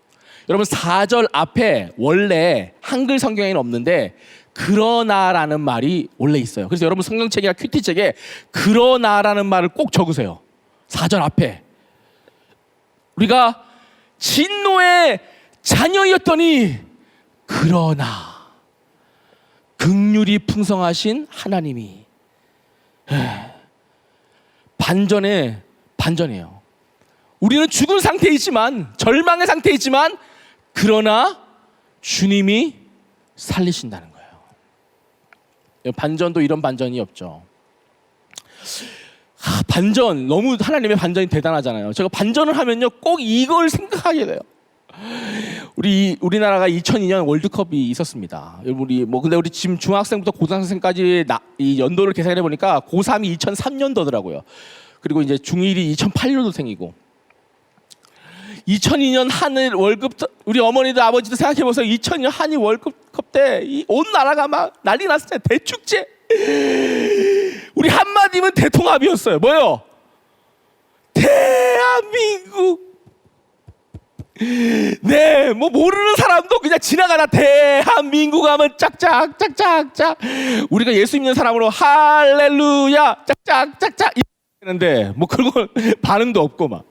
S1: 여러분, 4절 앞에 원래 한글 성경에는 없는데 그러나라는 말이 원래 있어요. 그래서 여러분 성경책이나 큐티책에 그러나라는 말을 꼭 적으세요. 4절 앞에. 우리가 진노의 자녀였더니 그러나 긍휼이 풍성하신 하나님이. 반전의 반전이에요. 우리는 죽은 상태이지만, 절망의 상태이지만, 그러나 주님이 살리신다는 거예요. 반전도 이런 반전이 없죠. 반전, 너무 하나님의 반전이 대단하잖아요. 제가 반전을 하면요 꼭 이걸 생각하게 돼요. 우리나라가 2002년 월드컵이 있었습니다. 근데 우리 지금 중학생부터 고등학생까지 이 연도를 계산해 보니까 고3이 2003년도더라고요. 그리고 이제 중1이 2008년도 생이고, 2002년 한일 월드컵, 우리 어머니도 아버지도 생각해 보세요. 2002년 한일 월드컵 때 온 나라가 막 난리 났어요. 대축제. 우리 한마디면 대통합이었어요. 뭐요? 대한민국. 네, 뭐 모르는 사람도 그냥 지나가다 대한민국 하면 짝짝짝짝짝. 우리가 예수 믿는 사람으로 할렐루야 짝짝짝짝 이랬는데 뭐 그런 거 반응도 없고, 막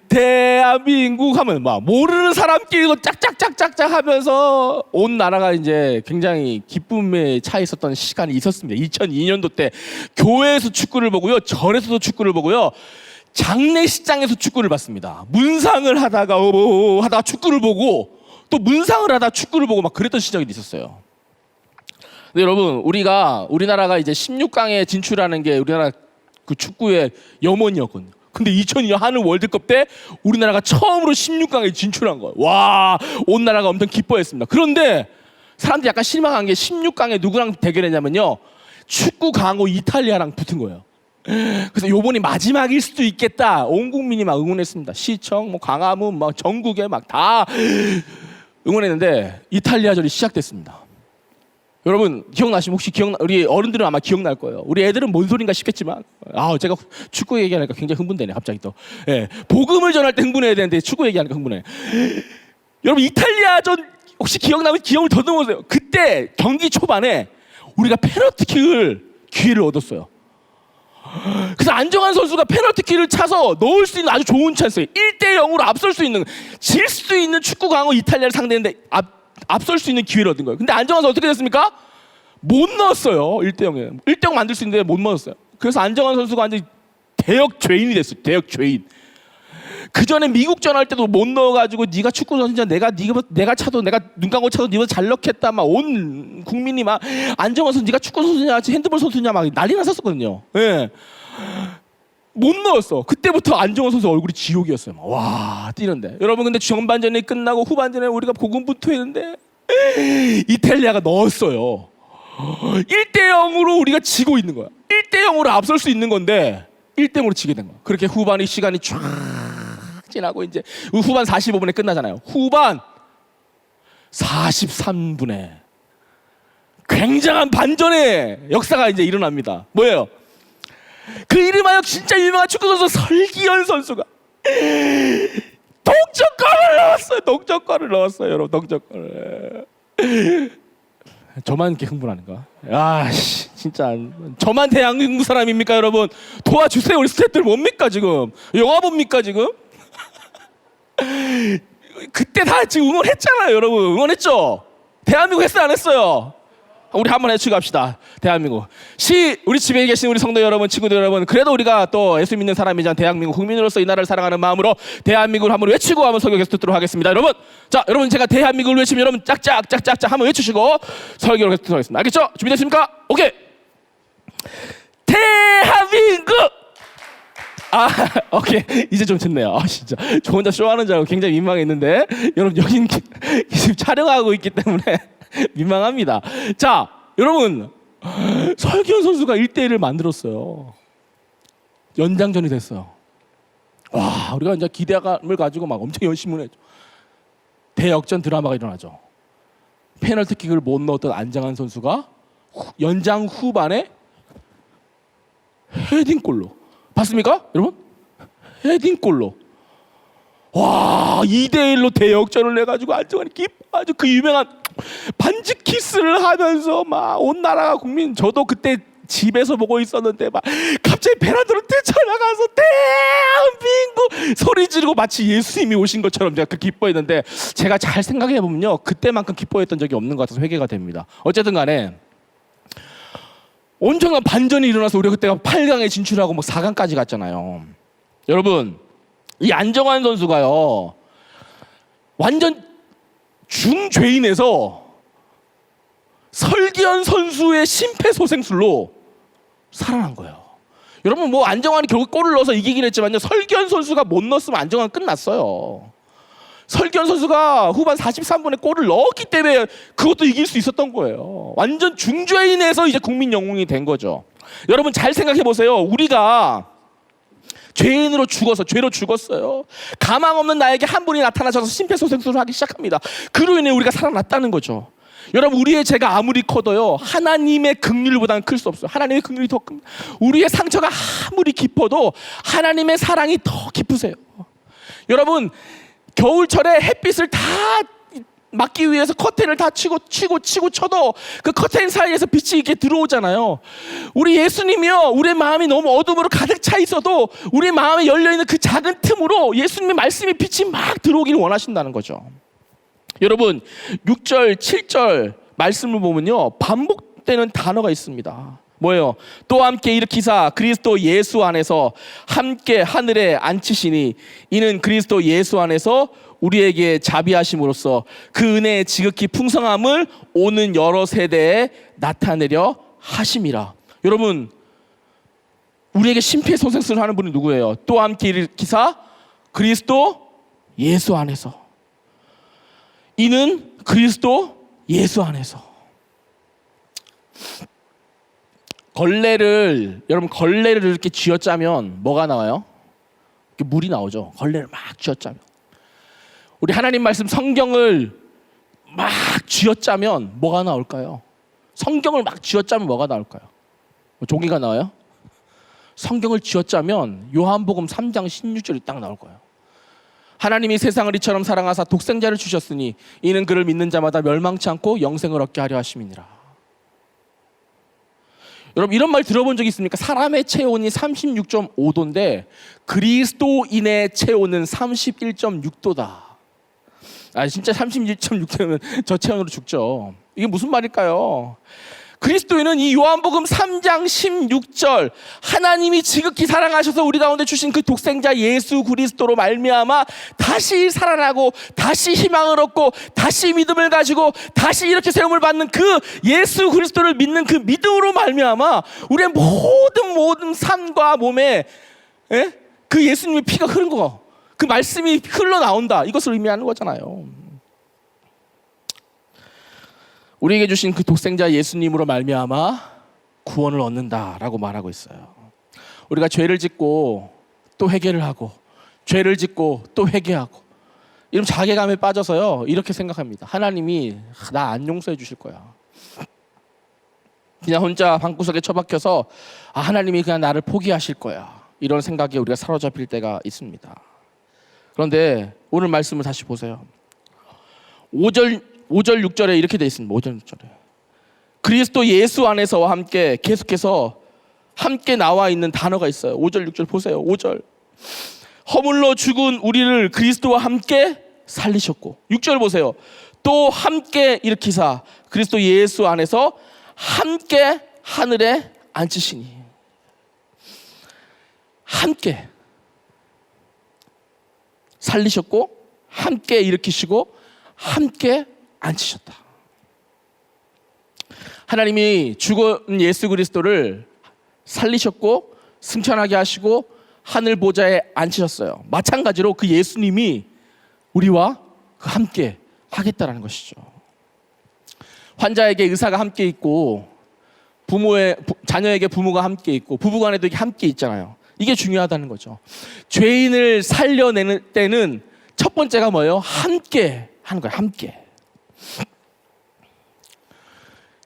S1: 대한민국 하면 막 모르는 사람끼리도 짝짝짝짝짝 하면서 온 나라가 이제 굉장히 기쁨에 차 있었던 시간이 있었습니다. 2002년도 때 교회에서 축구를 보고요, 절에서도 축구를 보고요, 장례식장에서 축구를 봤습니다. 문상을 하다가 축구를 보고, 또 문상을 하다 축구를 보고 막 그랬던 시절이 있었어요. 근데 여러분, 우리나라가 이제 16강에 진출하는 게 우리나라 그 축구의 염원이었거든요. 근데 2002년 한일 월드컵 때 우리나라가 처음으로 16강에 진출한 거예요. 와, 온 나라가 엄청 기뻐했습니다. 그런데 사람들이 약간 실망한 게 16강에 누구랑 대결했냐면요, 축구 강호 이탈리아랑 붙은 거예요. 그래서 요번이 마지막일 수도 있겠다, 온 국민이 막 응원했습니다. 시청, 뭐 광화문, 막 전국에 막 다 응원했는데 이탈리아전이 시작됐습니다. 여러분 기억나시면, 혹시 우리 어른들은 아마 기억날 거예요. 우리 애들은 뭔 소린가 싶겠지만, 제가 축구 얘기하니까 굉장히 흥분되네 갑자기 또. 복음을 전할 때 흥분해야 되는데 축구 얘기하니까 흥분해. 여러분, 이탈리아전 혹시 기억나면 기억을 더듬어 보세요. 그때 경기 초반에 우리가 페널티킥을 기회를 얻었어요. 그래서 안정환 선수가 페널티킥을 차서 넣을 수 있는 아주 좋은 찬스예요. 1대0으로 앞설 수 있는, 질 수 있는 축구 강호 이탈리아를 상대했는데 앞설 수 있는 기회를 얻은 거예요. 근데 안정환 선수 어떻게 됐습니까? 못 넣었어요. 1대0에 1대0 만들 수 있는데 못 넣었어요. 그래서 안정환 선수가 완전히 대역 죄인이 됐어요. 대역 죄인. 그 전에 미국전 할 때도 못 넣어가지고 네가 축구 선수냐, 내가 차도, 내가 눈 감고 차도 네가 잘 넣겠다, 막 온 국민이 막 안정환 선수 네가 축구 선수냐 핸드볼 선수냐 막 난리 났었거든요. 못 넣었어. 그때부터 안정환 선수 얼굴이 지옥이었어요. 막 와, 뛰는데. 여러분, 근데 전반전이 끝나고 후반전에 우리가 고군분투했는데 이탈리아가 넣었어요. 1대0으로 우리가 지고 있는 거야. 1대0으로 앞설 수 있는 건데 1대0으로 지게 된 거야. 그렇게 후반의 시간이 쫙 지나고 이제 후반 45분에 끝나잖아요. 후반 43분에 굉장한 반전의 역사가 이제 일어납니다. 뭐예요? 그 이름하여 진짜 유명한 축구 선수 설기현 선수가 동점골을 넣었어요. 여러분, 동점골을. 저만 이렇게 흥분하는가? 진짜 저만 대한민국 사람입니까, 여러분? 도와주세요. 우리 스태프들 뭡니까 지금? 영화 봅니까 지금? 그때 다 지금 응원했잖아요, 여러분. 응원했죠? 대한민국 했어요, 안 했어요? 우리 한번 해치고 합시다. 대한민국. 우리 집에 계신 우리 성도 여러분, 친구들 여러분, 그래도 우리가 또 예수 믿는 사람이자 대한민국 국민으로서 이 나라를 사랑하는 마음으로 대한민국을 한번 외치고 한번 설교 계속 듣도록 하겠습니다. 여러분, 자, 여러분 제가 대한민국을 외치면 여러분 짝짝짝짝짝 한번 외치시고 설교를 계속 듣도록 하겠습니다. 알겠죠? 준비됐습니까? 오케이. 대한민국. 오케이. 이제 좀 됐네요. 진짜 저 혼자 쇼하는 줄 알고 굉장히 민망했는데 여러분 여긴 지금 촬영하고 있기 때문에 민망합니다. 자, 여러분 설기현 선수가 1대1을 만들었어요. 연장전이 됐어요. 와, 우리가 이제 기대감을 가지고 막 엄청 열심히 했죠. 대역전 드라마가 일어나죠. 페널티킥을 못 넣었던 안정환 선수가 연장 후반에 헤딩골로, 봤습니까? 여러분? 헤딩골로. 와, 2대1로 대역전을 해가지고 안정환이 아주 그 유명한 반지 키스를 하면서 막 온 나라가 국민, 저도 그때 집에서 보고 있었는데 막 갑자기 베란다로 뛰쳐나가서 대한민국 소리 지르고 마치 예수님이 오신 것처럼 제가 그 기뻐했는데, 제가 잘 생각해 보면요, 그때만큼 기뻐했던 적이 없는 것 같아서 회개가 됩니다. 어쨌든 간에 온전한 반전이 일어나서 우리가 그때가 8강에 진출하고 뭐 4강까지 갔잖아요. 여러분, 이 안정환 선수가요 완전 중죄인에서 설기현 선수의 심폐소생술로 살아난 거예요. 여러분, 뭐 안정환이 결국 골을 넣어서 이기긴 했지만요, 설기현 선수가 못 넣었으면 안정환 끝났어요. 설기현 선수가 후반 43분에 골을 넣었기 때문에 그것도 이길 수 있었던 거예요. 완전 중죄인에서 이제 국민 영웅이 된 거죠. 여러분 잘 생각해 보세요. 우리가 죄인으로 죽어서, 죄로 죽었어요. 가망 없는 나에게 한 분이 나타나셔서 심폐소생술을 하기 시작합니다. 그로 인해 우리가 살아났다는 거죠. 여러분, 우리의 죄가 아무리 커도요 하나님의 긍휼보다는 클 수 없어요. 하나님의 긍휼이 더 큽니다. 우리의 상처가 아무리 깊어도 하나님의 사랑이 더 깊으세요. 여러분, 겨울철에 햇빛을 다 막기 위해서 커튼을 다 치고 쳐도 그 커튼 사이에서 빛이 이렇게 들어오잖아요. 우리 예수님이요, 우리의 마음이 너무 어둠으로 가득 차 있어도 우리 마음에 열려있는 그 작은 틈으로 예수님의 말씀의 빛이 막 들어오기를 원하신다는 거죠. 여러분, 6절, 7절 말씀을 보면요 반복되는 단어가 있습니다. 뭐예요? 또 함께 일으키사 그리스도 예수 안에서 함께 하늘에 앉히시니 이는 그리스도 예수 안에서 우리에게 자비하심으로써 그 은혜의 지극히 풍성함을 오는 여러 세대에 나타내려 하심이라. 여러분, 우리에게 심폐소생술을 하는 분이 누구예요? 또 함께 일으키사 그리스도 예수 안에서, 이는 그리스도 예수 안에서. 여러분 걸레를 이렇게 쥐어짜면 뭐가 나와요? 이렇게 물이 나오죠. 걸레를 막 쥐어짜면. 우리 하나님 말씀 성경을 막 쥐어짜면 뭐가 나올까요? 성경을 막 쥐어짜면 뭐가 나올까요? 종이가 나와요? 성경을 쥐어짜면 요한복음 3장 16절이 딱 나올 거예요. 하나님이 세상을 이처럼 사랑하사 독생자를 주셨으니 이는 그를 믿는 자마다 멸망치 않고 영생을 얻게 하려 하심이니라. 여러분, 이런 말 들어본 적 있습니까? 사람의 체온이 36.5도인데 그리스도인의 체온은 31.6도다. 진짜 31.6도면 저 체온으로 죽죠. 이게 무슨 말일까요? 그리스도인은 이 요한복음 3장 16절 하나님이 지극히 사랑하셔서 우리 가운데 주신 그 독생자 예수 그리스도로 말미암아 다시 살아나고 다시 희망을 얻고 다시 믿음을 가지고 다시 이렇게 세움을 받는 그 예수 그리스도를 믿는 그 믿음으로 말미암아 우리의 모든 삶과 몸에 그 예수님의 피가 흐른 거, 그 말씀이 흘러나온다, 이것을 의미하는 거잖아요. 우리에게 주신 그 독생자 예수님으로 말미암아 구원을 얻는다라고 말하고 있어요. 우리가 죄를 짓고 또 회개를 하고 죄를 짓고 또 회개하고 이런 자괴감에 빠져서요 이렇게 생각합니다. 하나님이 나 안 용서해 주실 거야. 그냥 혼자 방구석에 처박혀서 하나님이 그냥 나를 포기하실 거야, 이런 생각에 우리가 사로잡힐 때가 있습니다. 그런데 오늘 말씀을 다시 보세요. 5절 6절에 이렇게 되어 있습니다. 5절 6절에 그리스도 예수 안에서와 함께, 계속해서 함께 나와 있는 단어가 있어요. 5절 6절 보세요. 5절 허물로 죽은 우리를 그리스도와 함께 살리셨고, 6절 보세요. 또 함께 일으키사 그리스도 예수 안에서 함께 하늘에 앉히시니. 함께 살리셨고 함께 일으키시고 함께 앉히셨다. 하나님이 죽은 예수 그리스도를 살리셨고 승천하게 하시고 하늘 보좌에 앉히셨어요. 마찬가지로 그 예수님이 우리와 함께 하겠다라는 것이죠. 환자에게 의사가 함께 있고 자녀에게 부모가 함께 있고 부부간에도 함께 있잖아요. 이게 중요하다는 거죠. 죄인을 살려내는 때는 첫 번째가 뭐예요? 함께 하는 거예요. 함께.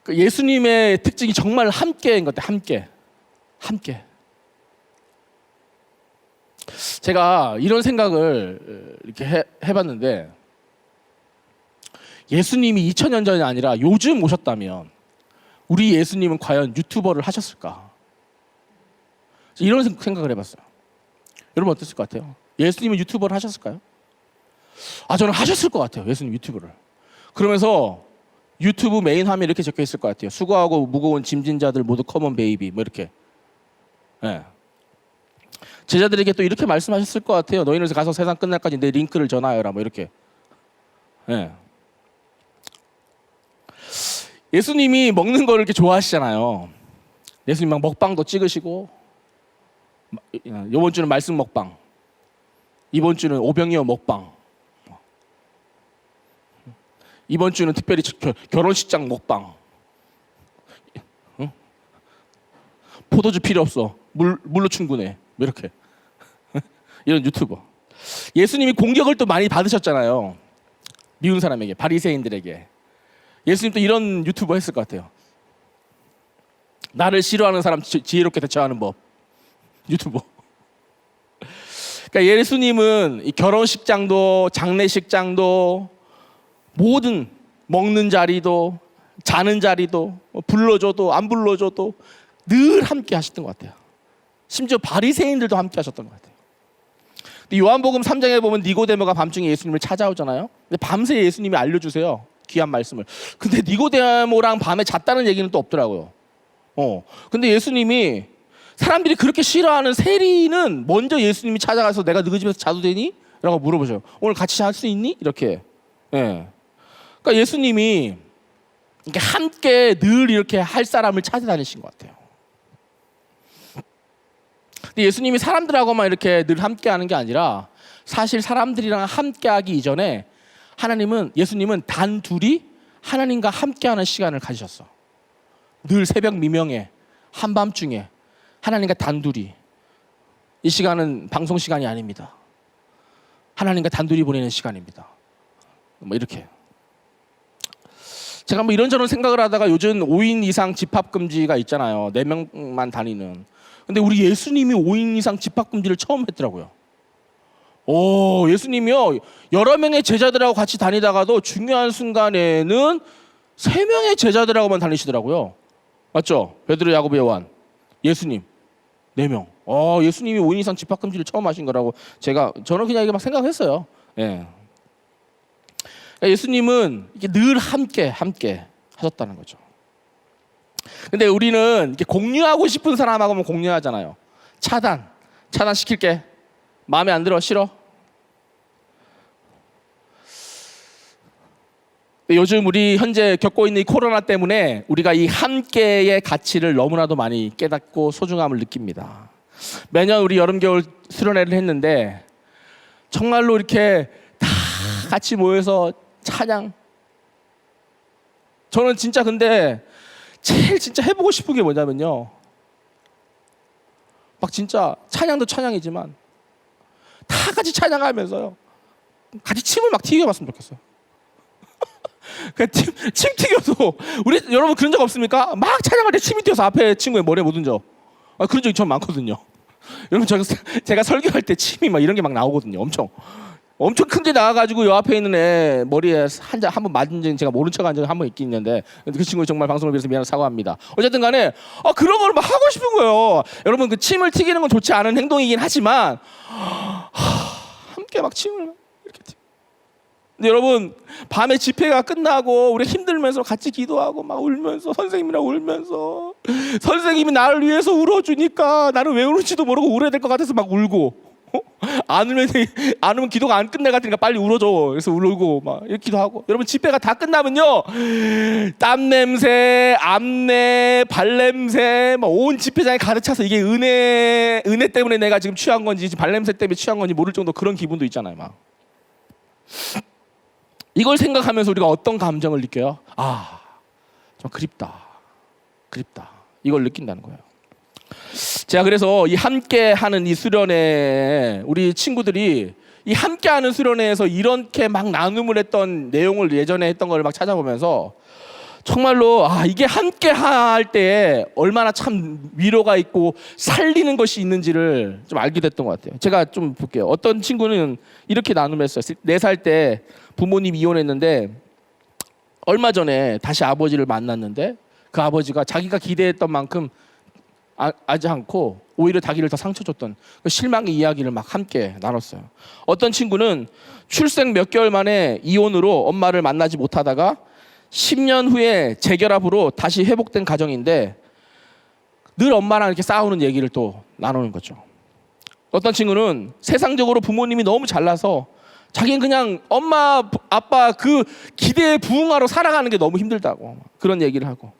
S1: 예수님의 특징이 정말 함께인 것 같아요. 함께. 제가 이런 생각을 이렇게 해봤는데, 예수님이 2000년 전이 아니라 요즘 오셨다면 우리 예수님은 과연 유튜버를 하셨을까? 이런 생각을 해봤어요. 여러분 어땠을 것 같아요? 예수님은 유튜버를 하셨을까요? 저는 하셨을 것 같아요. 예수님 유튜브를. 그러면서 유튜브 메인 화면에 이렇게 적혀 있을 것 같아요. 수고하고 무거운 짐진 자들 모두 컴온 베이비, 뭐 이렇게. 네. 제자들에게 또 이렇게 말씀하셨을 것 같아요. 너희는 가서 세상 끝날까지 내 링크를 전하여라, 뭐 이렇게. 네. 예수님이 먹는 거를 이렇게 좋아하시잖아요. 예수님 막 먹방도 찍으시고, 이번 주는 말씀 먹방, 이번 주는 오병이어 먹방, 이번 주는 특별히 결혼식장 먹방. 포도주 필요 없어, 물로 충분해, 뭐 이렇게. 이런 유튜버. 예수님이 공격을 또 많이 받으셨잖아요. 미운 사람에게, 바리새인들에게. 예수님도 이런 유튜버 했을 것 같아요. 나를 싫어하는 사람 지혜롭게 대처하는 법. 유튜버. 그러니까 예수님은 이 결혼식장도 장례식장도 모든 먹는 자리도 자는 자리도 불러줘도 안 불러줘도 늘 함께 하셨던 것 같아요. 심지어 바리새인들도 함께 하셨던 것 같아요. 근데 요한복음 3장에 보면 니고데모가 밤중에 예수님을 찾아오잖아요. 근데 밤새 예수님이 알려주세요. 귀한 말씀을. 근데 니고데모랑 밤에 잤다는 얘기는 또 없더라고요. 근데 예수님이 사람들이 그렇게 싫어하는 세리는 먼저 예수님이 찾아가서 내가 너희 집에서 자도 되니? 라고 물어보셔요. 오늘 같이 잘 수 있니? 이렇게. 예. 그러니까 예수님이 이렇게 함께 늘 이렇게 할 사람을 찾아다니신 것 같아요. 근데 예수님이 사람들하고만 이렇게 늘 함께 하는 게 아니라 사실 사람들이랑 함께 하기 이전에 예수님은 단 둘이 하나님과 함께 하는 시간을 가지셨어. 늘 새벽 미명에, 한밤중에 하나님과 단둘이. 이 시간은 방송 시간이 아닙니다. 하나님과 단둘이 보내는 시간입니다. 뭐 이렇게. 제가 뭐 이런저런 생각을 하다가 요즘 5인 이상 집합금지가 있잖아요. 4명만 다니는. 근데 우리 예수님이 5인 이상 집합금지를 처음 했더라고요. 예수님이요, 여러 명의 제자들하고 같이 다니다가도 중요한 순간에는 3명의 제자들하고만 다니시더라고요. 맞죠? 베드로, 야고보, 요한. 예수님 4명. 예수님이 5인 이상 집합금지를 처음 하신 거라고 저는 그냥 이게 막 생각했어요. 예. 예수님은 이게 늘 함께 하셨다는 거죠. 근데 우리는 이렇게 공유하고 싶은 사람하고만 공유하잖아요. 차단 시킬게. 마음에 안 들어, 싫어. 요즘 우리 현재 겪고 있는 이 코로나 때문에 우리가 이 함께의 가치를 너무나도 많이 깨닫고 소중함을 느낍니다. 매년 우리 여름 겨울 수련회를 했는데 정말로 이렇게 다 같이 모여서 찬양. 저는 진짜 근데 제일 진짜 해보고 싶은 게 뭐냐면요, 막 진짜 찬양도 찬양이지만 다 같이 찬양하면서요 같이 침을 막 튀겨봤으면 좋겠어요. 침 튀겨서 여러분 그런 적 없습니까? 막 찬양할 때 침이 튀어서 앞에 친구의 머리에 못 얹어. 그런 적이 전 많거든요. 여러분 제가 설교할 때 침이 막 이런 게 막 나오거든요. 엄청 큰 데 나와가지고 요 앞에 있는 애 머리에 한 번 맞은 적이, 제가 모른 척 한 적이 한 번 있긴 있는데 그 친구 정말 방송을 위해서 미안해 사과합니다. 어쨌든 간에 그런 걸 막 하고 싶은 거예요. 여러분 그 침을 튀기는 건 좋지 않은 행동이긴 하지만 함께 막 침을 이렇게 근데 여러분 밤에 집회가 끝나고 우리 힘들면서 같이 기도하고 막 울면서 선생님이랑 울면서 선생님이 나를 위해서 울어주니까 나는 왜 우는지도 모르고 울어야 될 것 같아서 막 울고 안 울면 기도가 안 끝날 것 같으니까 빨리 울어줘. 그래서 울고 막 이렇게 기도하고 여러분 집회가 다 끝나면요 땀 냄새, 암내, 발냄새 막 온 집회장에 가득 차서 이게 은혜 때문에 내가 지금 취한 건지 발냄새 때문에 취한 건지 모를 정도 그런 기분도 있잖아요. 막 이걸 생각하면서 우리가 어떤 감정을 느껴요? 좀 그립다. 이걸 느낀다는 거예요. 제가 그래서 이 함께하는 이 수련회 우리 친구들이 이 함께하는 수련회에서 이렇게 막 나눔을 했던 내용을 예전에 했던 걸 막 찾아보면서 정말로 이게 함께할 때 얼마나 참 위로가 있고 살리는 것이 있는지를 좀 알게 됐던 것 같아요. 제가 좀 볼게요. 어떤 친구는 이렇게 나눔했어요. 4살 때 부모님이 이혼했는데 얼마 전에 다시 아버지를 만났는데 그 아버지가 자기가 기대했던 만큼 하지 않고 오히려 자기를 더 상처 줬던 그 실망의 이야기를 막 함께 나눴어요. 어떤 친구는 출생 몇 개월 만에 이혼으로 엄마를 만나지 못하다가 10년 후에 재결합으로 다시 회복된 가정인데 늘 엄마랑 이렇게 싸우는 얘기를 또 나누는 거죠. 어떤 친구는 세상적으로 부모님이 너무 잘나서 자기는 그냥 엄마 아빠 그 기대에 부응하러 살아가는 게 너무 힘들다고 그런 얘기를 하고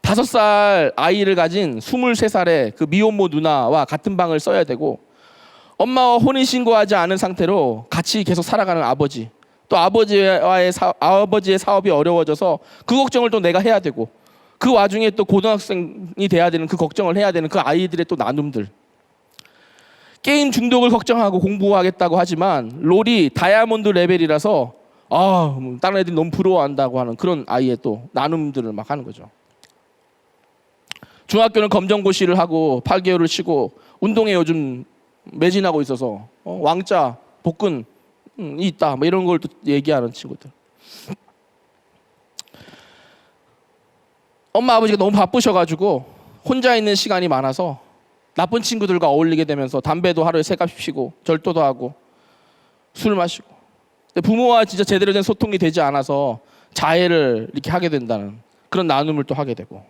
S1: 5살 아이를 가진 23살의 그 미혼모 누나와 같은 방을 써야 되고 엄마와 혼인신고하지 않은 상태로 같이 계속 살아가는 아버지 또 아버지의 사업이 어려워져서 그 걱정을 또 내가 해야 되고 그 와중에 또 고등학생이 돼야 되는 그 걱정을 해야 되는 그 아이들의 또 나눔들 게임 중독을 걱정하고 공부하겠다고 하지만 롤이 다이아몬드 레벨이라서 다른 애들이 너무 부러워한다고 하는 그런 아이의 또 나눔들을 막 하는 거죠. 중학교는 검정고시를 하고 8개월을 쉬고 운동에 요즘 매진하고 있어서 왕자, 복근이 있다 뭐 이런 걸 또 얘기하는 친구들. 엄마 아버지가 너무 바쁘셔가지고 혼자 있는 시간이 많아서 나쁜 친구들과 어울리게 되면서 담배도 하루에 3갑씩 피고 절도도 하고 술 마시고 근데 부모와 진짜 제대로 된 소통이 되지 않아서 자해를 이렇게 하게 된다는 그런 나눔을 또 하게 되고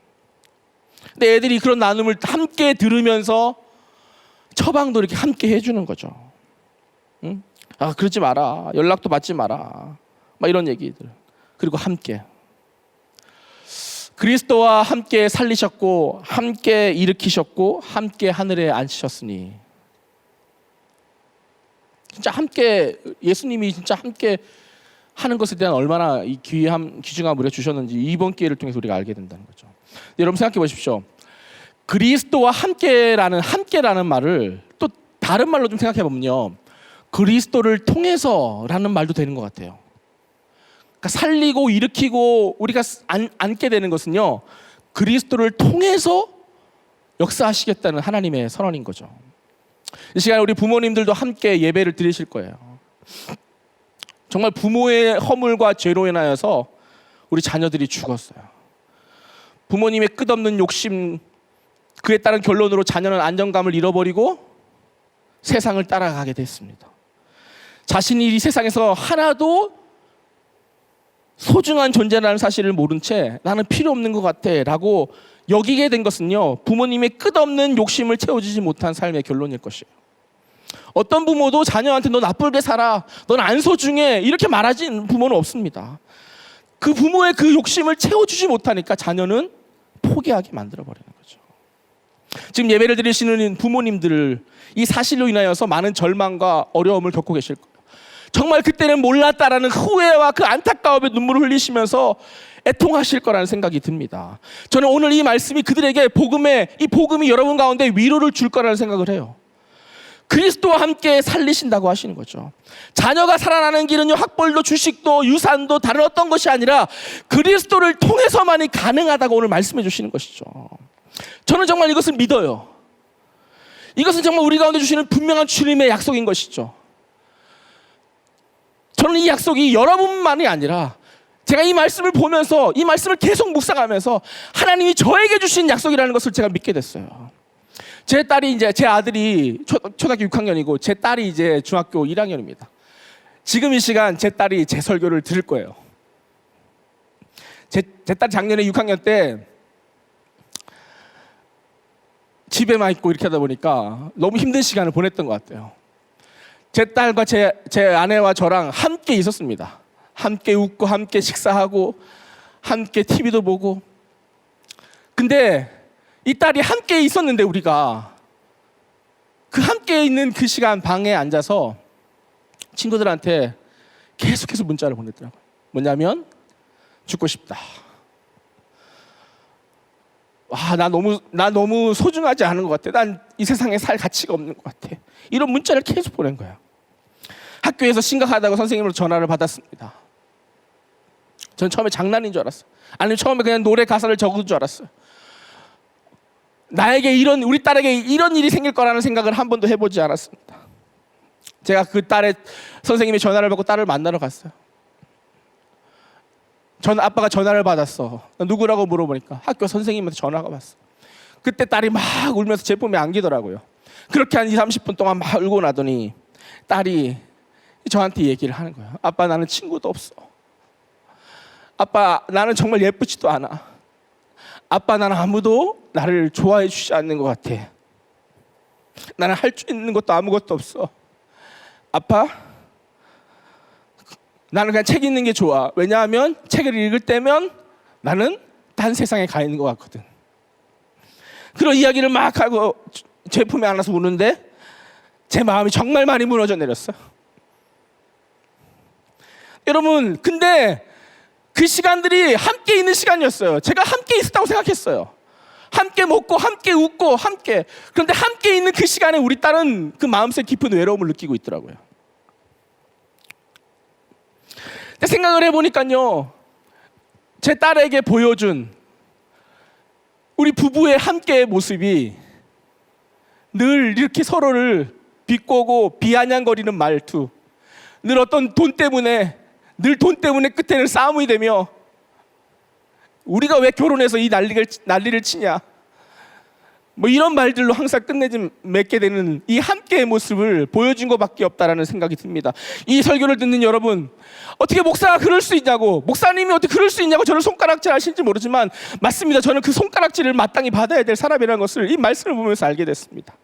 S1: 근데 애들이 그런 나눔을 함께 들으면서 처방도 이렇게 함께 해주는 거죠. 응? 그러지 마라. 연락도 받지 마라. 막 이런 얘기들. 그리고 함께. 그리스도와 함께 살리셨고 함께 일으키셨고 함께 하늘에 앉히셨으니 진짜 함께 예수님이 진짜 함께 하는 것에 대한 얼마나 이 귀중함 우리가 주셨는지 이번 기회를 통해서 우리가 알게 된다는 거죠. 여러분 생각해 보십시오. 그리스도와 함께라는 말을 또 다른 말로 좀 생각해 보면요. 그리스도를 통해서라는 말도 되는 것 같아요. 그러니까 살리고 일으키고 우리가 앉게 되는 것은요. 그리스도를 통해서 역사하시겠다는 하나님의 선언인 거죠. 이 시간에 우리 부모님들도 함께 예배를 드리실 거예요. 정말 부모의 허물과 죄로 인하여서 우리 자녀들이 죽었어요. 부모님의 끝없는 욕심 그에 따른 결론으로 자녀는 안정감을 잃어버리고 세상을 따라가게 됐습니다. 자신이 이 세상에서 하나도 소중한 존재라는 사실을 모른 채 나는 필요 없는 것 같아 라고 여기게 된 것은요 부모님의 끝없는 욕심을 채워주지 못한 삶의 결론일 것이에요. 어떤 부모도 자녀한테 너 나쁘게 살아 넌 안 소중해 이렇게 말하지 부모는 없습니다. 그 부모의 그 욕심을 채워주지 못하니까 자녀는 포기하게 만들어버리는 거죠. 지금 예배를 드리시는 부모님들 이 사실로 인하여서 많은 절망과 어려움을 겪고 계실 거예요. 정말 그때는 몰랐다라는 후회와 그 안타까움의 눈물을 흘리시면서 애통하실 거라는 생각이 듭니다. 저는 오늘 이 말씀이 그들에게 이 복음이 여러분 가운데 위로를 줄 거라는 생각을 해요. 그리스도와 함께 살리신다고 하시는 거죠. 자녀가 살아나는 길은요 학벌도 주식도 유산도 다른 어떤 것이 아니라 그리스도를 통해서만이 가능하다고 오늘 말씀해 주시는 것이죠. 저는 정말 이것을 믿어요. 이것은 정말 우리 가운데 주시는 분명한 주님의 약속인 것이죠. 저는 이 약속이 여러분만이 아니라 제가 이 말씀을 보면서 이 말씀을 계속 묵상하면서 하나님이 저에게 주신 약속이라는 것을 제가 믿게 됐어요. 제 아들이 초등학교 6학년이고 제 딸이 이제 중학교 1학년입니다. 지금 이 시간 제 딸이 제 설교를 들을 거예요. 제 딸 작년에 6학년 때 집에만 있고 이렇게 하다 보니까 너무 힘든 시간을 보냈던 것 같아요. 제 딸과 제 아내와 저랑 함께 있었습니다. 함께 웃고 함께 식사하고 함께 TV도 보고. 근데 이 딸이 함께 있었는데 우리가 그 함께 있는 그 시간 방에 앉아서 친구들한테 계속해서 문자를 보냈더라고요. 뭐냐면 죽고 싶다. 와, 나 너무 소중하지 않은 것 같아. 난 이 세상에 살 가치가 없는 것 같아. 이런 문자를 계속 보낸 거예요. 학교에서 심각하다고 선생님으로 전화를 받았습니다. 전 처음에 장난인 줄 알았어요. 아니 처음에 그냥 노래 가사를 적은 줄 알았어요. 우리 딸에게 이런 일이 생길 거라는 생각을 한 번도 해보지 않았습니다. 제가 그 딸의 선생님의 전화를 받고 딸을 만나러 갔어요. 아빠가 전화를 받았어. 누구라고 물어보니까 학교 선생님한테 전화가 왔어. 그때 딸이 막 울면서 제 품에 안기더라고요. 그렇게 한 20-30분 동안 막 울고 나더니 딸이 저한테 얘기를 하는 거예요. 아빠, 나는 친구도 없어. 아빠, 나는 정말 예쁘지도 않아. 아빠, 나는 아무도 나를 좋아해 주지 않는 것 같아. 나는 할 수 있는 것도 아무것도 없어. 아빠, 나는 그냥 책 읽는 게 좋아. 왜냐하면 책을 읽을 때면 나는 딴 세상에 가 있는 것 같거든. 그런 이야기를 막 하고 제 품에 안아서 우는데 제 마음이 정말 많이 무너져 내렸어요. 여러분, 근데 그 시간들이 함께 있는 시간이었어요. 제가 함께 있었다고 생각했어요. 함께 먹고 함께 웃고 함께. 그런데 함께 있는 그 시간에 우리 딸은 그 마음속 깊은 외로움을 느끼고 있더라고요. 근데 생각을 해보니까요, 제 딸에게 보여준 우리 부부의 함께의 모습이 늘 이렇게 서로를 비꼬고 비아냥거리는 말투, 늘 어떤 돈 때문에 끝에는 싸움이 되며 우리가 왜 결혼해서 이 난리를 치냐, 뭐 이런 말들로 항상 맺게 되는 이 함께의 모습을 보여준 것밖에 없다라는 생각이 듭니다. 이 설교를 듣는 여러분, 어떻게 목사가 그럴 수 있냐고, 목사님이 어떻게 그럴 수 있냐고 저를 손가락질 하실지 모르지만 맞습니다. 저는 그 손가락질을 마땅히 받아야 될 사람이라는 것을 이 말씀을 보면서 알게 됐습니다.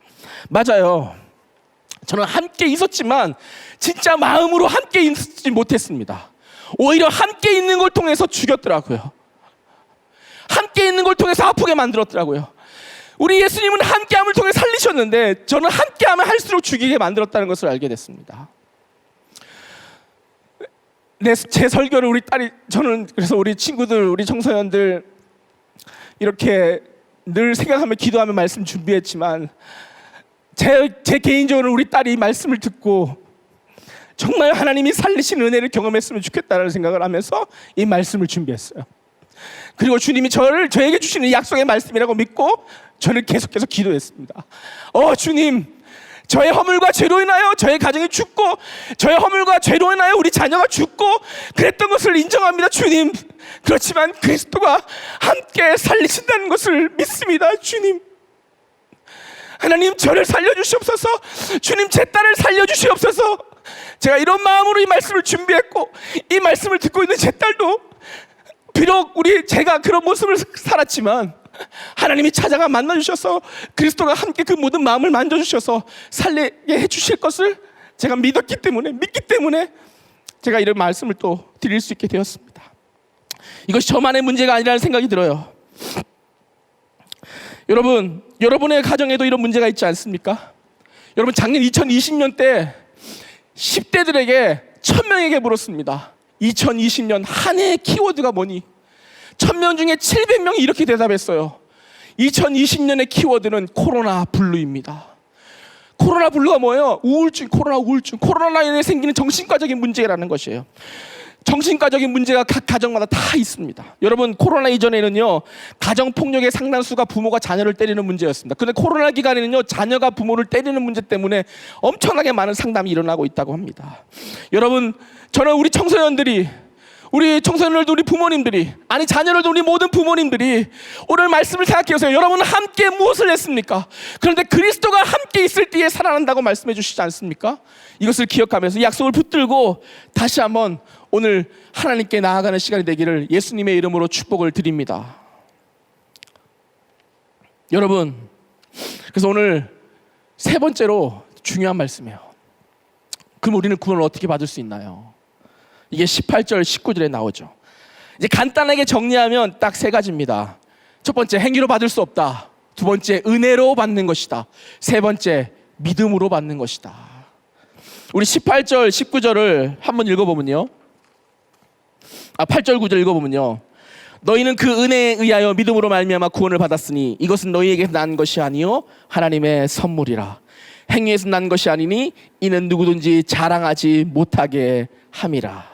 S1: 맞아요. 저는 함께 있었지만 진짜 마음으로 함께 있지 못했습니다. 오히려 함께 있는 걸 통해서 죽였더라고요. 함께 있는 걸 통해서 아프게 만들었더라고요. 우리 예수님은 함께함을 통해 살리셨는데 저는 함께하면 할수록 죽이게 만들었다는 것을 알게 됐습니다. 제 설교를 저는 그래서 우리 친구들, 우리 청소년들 이렇게 늘 생각하며 기도하며 말씀 준비했지만 제 개인적으로 우리 딸이 이 말씀을 듣고 정말 하나님이 살리신 은혜를 경험했으면 좋겠다는 생각을 하면서 이 말씀을 준비했어요. 그리고 주님이 저에게 주시는 약속의 말씀이라고 믿고 저는 계속해서 기도했습니다. 주님, 저의 허물과 죄로 인하여 저의 가정이 죽고 저의 허물과 죄로 인하여 우리 자녀가 죽고 그랬던 것을 인정합니다. 주님, 그렇지만 그리스도가 함께 살리신다는 것을 믿습니다. 주님, 하나님 저를 살려주시옵소서. 주님, 제 딸을 살려주시옵소서. 제가 이런 마음으로 이 말씀을 준비했고 이 말씀을 듣고 있는 제 딸도 비록 제가 그런 모습을 살았지만 하나님이 찾아가 만나주셔서 그리스도가 함께 그 모든 마음을 만져주셔서 살리게 해주실 것을 제가 믿기 때문에 제가 이런 말씀을 또 드릴 수 있게 되었습니다. 이것이 저만의 문제가 아니라는 생각이 들어요. 여러분, 여러분의 가정에도 이런 문제가 있지 않습니까? 여러분, 작년 2020년 때 10대들에게 1000명에게 물었습니다. 2020년 한 해의 키워드가 뭐니? 1000명 중에 700명이 이렇게 대답했어요. 2020년의 키워드는 코로나 블루입니다. 코로나 블루가 뭐예요? 코로나 우울증. 코로나로 인해 생기는 정신과적인 문제라는 것이에요. 정신과적인 문제가 각 가정마다 다 있습니다. 여러분, 코로나 이전에는요, 가정폭력의 상당수가 부모가 자녀를 때리는 문제였습니다. 그런데 코로나 기간에는요, 자녀가 부모를 때리는 문제 때문에 엄청나게 많은 상담이 일어나고 있다고 합니다. 여러분, 저는 우리 청소년들이 우리 청소년들도 우리 부모님들이, 아니 자녀들도 우리 모든 부모님들이 오늘 말씀을 생각해 보세요. 여러분은 함께 무엇을 했습니까? 그런데 그리스도가 함께 있을 때에 살아난다고 말씀해 주시지 않습니까? 이것을 기억하면서 이 약속을 붙들고 다시 한번 오늘 하나님께 나아가는 시간이 되기를 예수님의 이름으로 축복을 드립니다. 여러분, 그래서 오늘 세 번째로 중요한 말씀이에요. 그럼 우리는 구원을 어떻게 받을 수 있나요? 이게 18절, 19절에 나오죠. 이제 간단하게 정리하면 딱 세 가지입니다. 첫 번째, 행위로 받을 수 없다. 두 번째, 은혜로 받는 것이다. 세 번째, 믿음으로 받는 것이다. 우리 18절, 19절을 한번 읽어보면요. 8절, 9절 읽어보면요. 너희는 그 은혜에 의하여 믿음으로 말미암아 구원을 받았으니 이것은 너희에게서 난 것이 아니요 하나님의 선물이라. 행위에서 난 것이 아니니 이는 누구든지 자랑하지 못하게 함이라.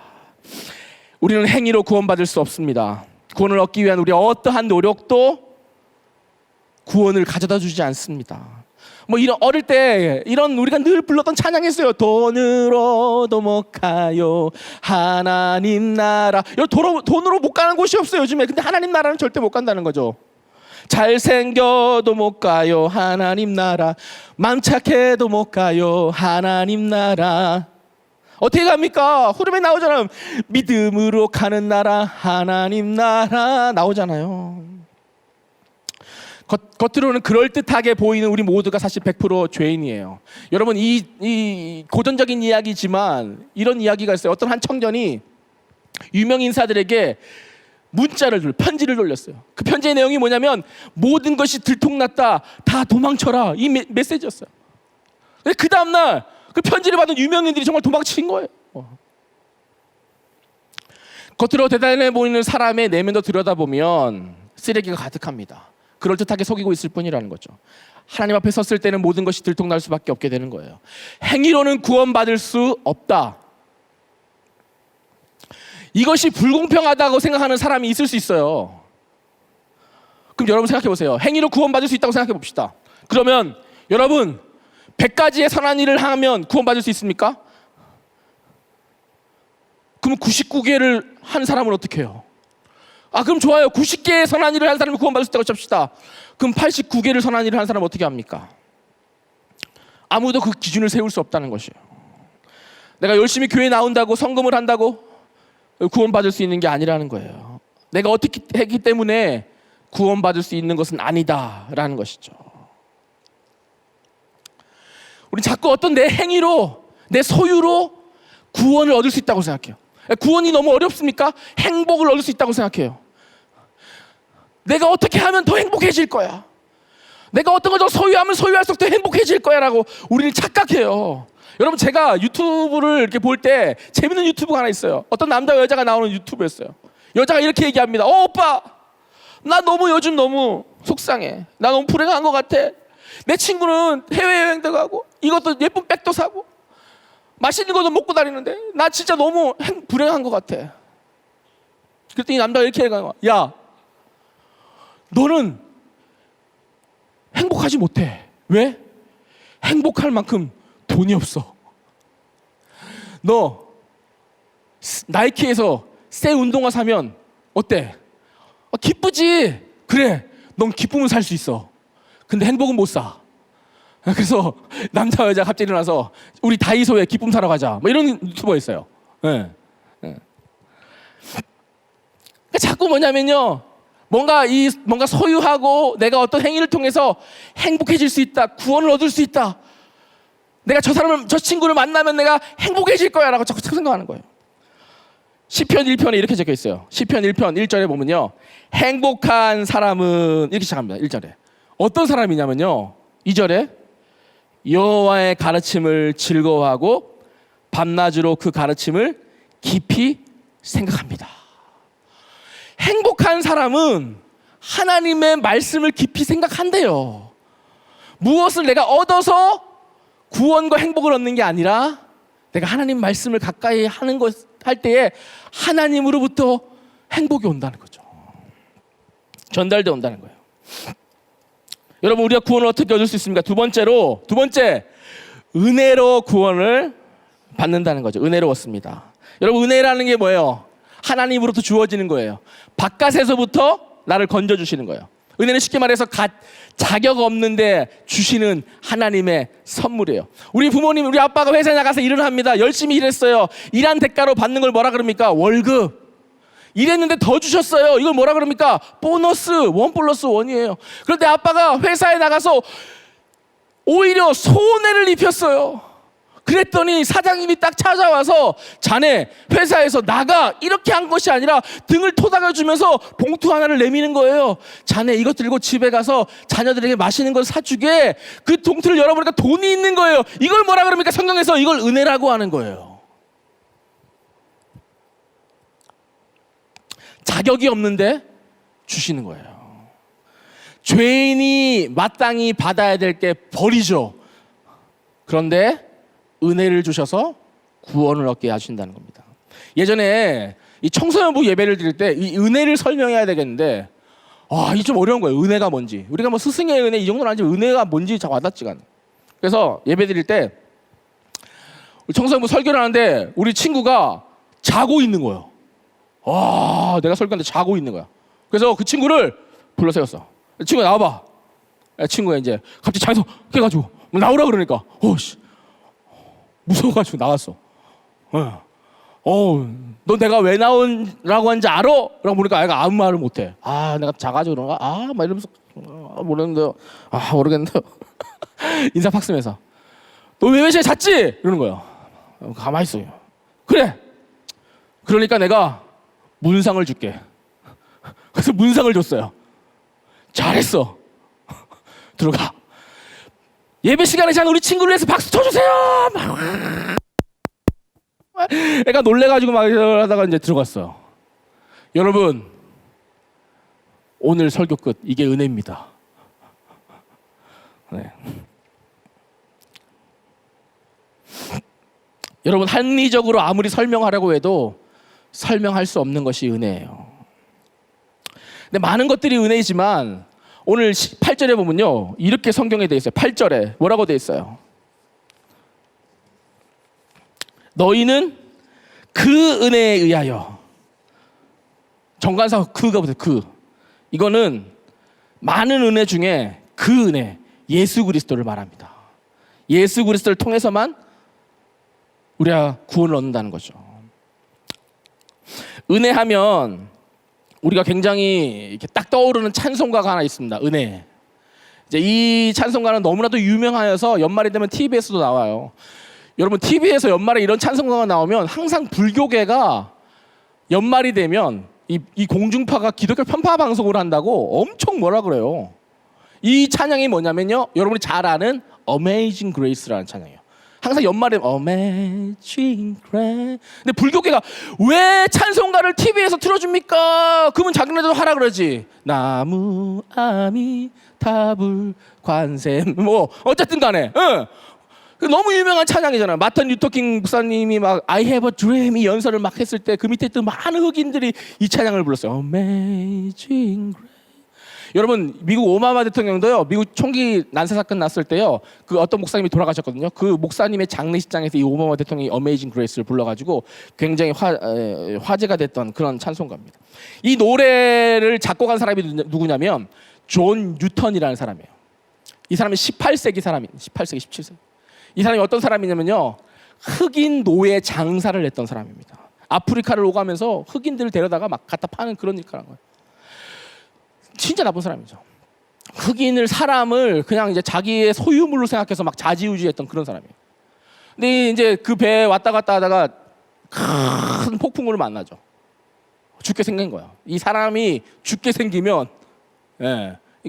S1: 우리는 행위로 구원받을 수 없습니다. 구원을 얻기 위한 우리의 어떠한 노력도 구원을 가져다 주지 않습니다. 뭐 이런 어릴 때 이런 우리가 늘 불렀던 찬양했어요. 돈으로도 못 가요 하나님 나라. 돈으로 못 가는 곳이 없어요 요즘에. 근데 하나님 나라는 절대 못 간다는 거죠. 잘생겨도 못 가요 하나님 나라. 맘 착해도 못 가요 하나님 나라. 어떻게 갑니까? 후렴에 나오잖아요. 믿음으로 가는 나라 하나님 나라 나오잖아요. 겉으로는 그럴듯하게 보이는 우리 모두가 사실 100% 죄인이에요. 여러분, 이 고전적인 이야기지만 이런 이야기가 있어요. 어떤 한 청년이 유명 인사들에게 편지를 돌렸어요. 그 편지의 내용이 뭐냐면 모든 것이 들통났다, 다 도망쳐라, 이 메시지였어요. 근데 그 다음날 그 편지를 받은 유명인들이 정말 도망친 거예요. 겉으로 대단해 보이는 사람의 내면도 들여다보면 쓰레기가 가득합니다. 그럴듯하게 속이고 있을 뿐이라는 거죠. 하나님 앞에 섰을 때는 모든 것이 들통날 수밖에 없게 되는 거예요. 행위로는 구원받을 수 없다. 이것이 불공평하다고 생각하는 사람이 있을 수 있어요. 그럼 여러분 생각해 보세요. 행위로 구원받을 수 있다고 생각해 봅시다. 그러면 여러분 100가지의 선한 일을 하면 구원받을 수 있습니까? 그럼 99개를 한 사람은 어떻게 해요? 그럼 좋아요. 90개의 선한 일을 한 사람이 구원받을 수 있다고 칩시다. 그럼 89개를 선한 일을 한 사람은 어떻게 합니까? 아무도 그 기준을 세울 수 없다는 것이에요. 내가 열심히 교회 나온다고 성금을 한다고 구원받을 수 있는 게 아니라는 거예요. 내가 어떻게 했기 때문에 구원받을 수 있는 것은 아니다라는 것이죠. 우리 자꾸 어떤 내 행위로, 내 소유로 구원을 얻을 수 있다고 생각해요. 구원이 너무 어렵습니까? 행복을 얻을 수 있다고 생각해요. 내가 어떻게 하면 더 행복해질 거야. 내가 어떤 걸 더 소유하면 소유할수록 더 행복해질 거야 라고 우리를 착각해요. 여러분, 제가 유튜브를 이렇게 볼 때 재밌는 유튜브가 하나 있어요. 어떤 남자와 여자가 나오는 유튜브였어요. 여자가 이렇게 얘기합니다. 오빠, 나 요즘 너무 속상해. 나 너무 불행한 것 같아. 내 친구는 해외여행도 가고 이것도 예쁜 백도 사고 맛있는 것도 먹고 다니는데 나 진짜 너무 불행한 것 같아. 그랬더니 남자가 이렇게 얘기하는 거야. 야, 너는 행복하지 못해. 왜? 행복할 만큼 돈이 없어. 너 나이키에서 새 운동화 사면 어때? 기쁘지? 그래, 넌 기쁨은 살 수 있어. 근데 행복은 못 사. 그래서 남자와 여자가 갑자기 일어나서 우리 다이소에 기쁨 사러 가자, 뭐 이런 유튜버였어요. 네. 네. 자꾸 뭐냐면요, 뭔가 소유하고 내가 어떤 행위를 통해서 행복해질 수 있다, 구원을 얻을 수 있다, 내가 저 친구를 만나면 내가 행복해질 거야 라고 자꾸 생각하는 거예요. 시편 1편에 이렇게 적혀 있어요. 시편 1편 1절에 보면요, 행복한 사람은 이렇게 시작합니다. 1절에 어떤 사람이냐면요, 2절에 여호와의 가르침을 즐거워하고 밤낮으로 그 가르침을 깊이 생각합니다. 행복한 사람은 하나님의 말씀을 깊이 생각한대요. 무엇을 내가 얻어서 구원과 행복을 얻는 게 아니라 내가 하나님 말씀을 가까이 할 때에 하나님으로부터 행복이 온다는 거죠. 전달돼 온다는 거예요. 여러분, 우리가 구원을 어떻게 얻을 수 있습니까? 두 번째, 은혜로 구원을 받는다는 거죠. 은혜로 얻습니다. 여러분, 은혜라는 게 뭐예요? 하나님으로부터 주어지는 거예요. 바깥에서부터 나를 건져주시는 거예요. 은혜는 쉽게 말해서 자격 없는데 주시는 하나님의 선물이에요. 우리 부모님, 우리 아빠가 회사에 나가서 일을 합니다. 열심히 일했어요. 일한 대가로 받는 걸 뭐라 그럽니까? 월급. 일했는데 더 주셨어요. 이걸 뭐라 그럽니까? 보너스, 1+1이에요. 그런데 아빠가 회사에 나가서 오히려 손해를 입혔어요. 그랬더니 사장님이 딱 찾아와서 자네 회사에서 나가, 이렇게 한 것이 아니라 등을 토닥여주면서 봉투 하나를 내미는 거예요. 자네 이것 들고 집에 가서 자녀들에게 맛있는 걸 사주게. 그 봉투를 열어보니까 돈이 있는 거예요. 이걸 뭐라 그럽니까? 성경에서 이걸 은혜라고 하는 거예요. 자격이 없는데 주시는 거예요. 죄인이 마땅히 받아야 될 게 벌이죠. 그런데 은혜를 주셔서 구원을 얻게 하신다는 겁니다. 예전에 이 청소년부 예배를 드릴 때 이 은혜를 설명해야 되겠는데, 이게 좀 어려운 거예요. 은혜가 뭔지. 우리가 뭐 스승의 은혜 이 정도는 아니지만 은혜가 뭔지 잘 와닿지가 않아요. 그래서 예배 드릴 때 청소년부 설교를 하는데 우리 친구가 자고 있는 거예요. 내가 설교하는데 자고 있는 거야. 그래서 그 친구를 불러 세웠어. 친구야, 나와봐. 친구가 이제 갑자기 자기서 깨가지고 나오라 그러니까 무서워가지고 나왔어. 너 내가 왜 나온라고 한지 알아? 라고 보니까 아이가 아무 말을 못해. 내가 자가지고 그런가? 막 이러면서 모르겠는데요. 모르겠는데요. 인사 팍쓰면서 너 왜 회사에 잤지? 이러는 거예요. 가만히 있어요. 그래. 그러니까 내가 문상을 줄게. 그래서 문상을 줬어요. 잘했어. 들어가. 예배 시간에 잔 우리 친구를 위해서 박수 쳐주세요. 애가 놀래가지고 막 하다가 이제 들어갔어요. 여러분, 오늘 설교 끝. 이게 은혜입니다. 네. 여러분, 합리적으로 아무리 설명하려고 해도 설명할 수 없는 것이 은혜예요. 근데 많은 것들이 은혜이지만 오늘 8절에 보면요, 이렇게 성경에 되어 있어요. 8절에 뭐라고 되어 있어요? 너희는 그 은혜에 의하여. 정관사 그가 보세요. 이거는 많은 은혜 중에 그 은혜, 예수 그리스도를 말합니다. 예수 그리스도를 통해서만 우리가 구원을 얻는다는 거죠. 은혜하면 우리가 굉장히 이렇게 딱 떠오르는 찬송가가 하나 있습니다. 은혜. 이제 이 찬송가는 너무나도 유명하여서 연말이 되면 TV에서도 나와요. 여러분, TV에서 연말에 이런 찬송가가 나오면 항상 불교계가 연말이 되면 이 공중파가 기독교 편파 방송을 한다고 엄청 뭐라 그래요. 이 찬양이 뭐냐면요, 여러분이 잘 아는 Amazing Grace라는 찬양이에요. 항상 연말에 Amazing Grace. 근데 불교계가 왜 찬송가를 TV에서 틀어줍니까? 그러면 자기네도 하라 그러지. 나무 아미타불 관셈 뭐 어쨌든 간에 너무 유명한 찬양이잖아요. 마틴 루터킹 목사님이 막 I have a dream 이 연설을 막 했을 때 그 밑에 또 많은 흑인들이 이 찬양을 불렀어요. Amazing Grace. 여러분, 미국 오바마 대통령도요, 미국 총기 난사 사건 났을 때요, 그 어떤 목사님이 돌아가셨거든요. 그 목사님의 장례식장에서 이 오바마 대통령이 Amazing Grace를 불러가지고 굉장히 화제가 됐던 그런 찬송가입니다. 이 노래를 작곡한 사람이 누구냐면 존 뉴턴이라는 사람이에요. 이 사람이 18세기 사람이에요. 18세기, 17세기. 이 사람이 어떤 사람이냐면요, 흑인 노예 장사를 했던 사람입니다. 아프리카를 오가면서 흑인들을 데려다가 막 갖다 파는 그런 일을 한 거예요. 진짜 나쁜 사람이죠. 사람을 그냥 이제 자기의 소유물로 생각해서 막 좌지우지했던 그런 사람이에요. 근데 이제 그 배에 왔다 갔다 하다가 큰 폭풍우를 만나죠. 죽게 생긴 거야. 이 사람이 죽게 생기면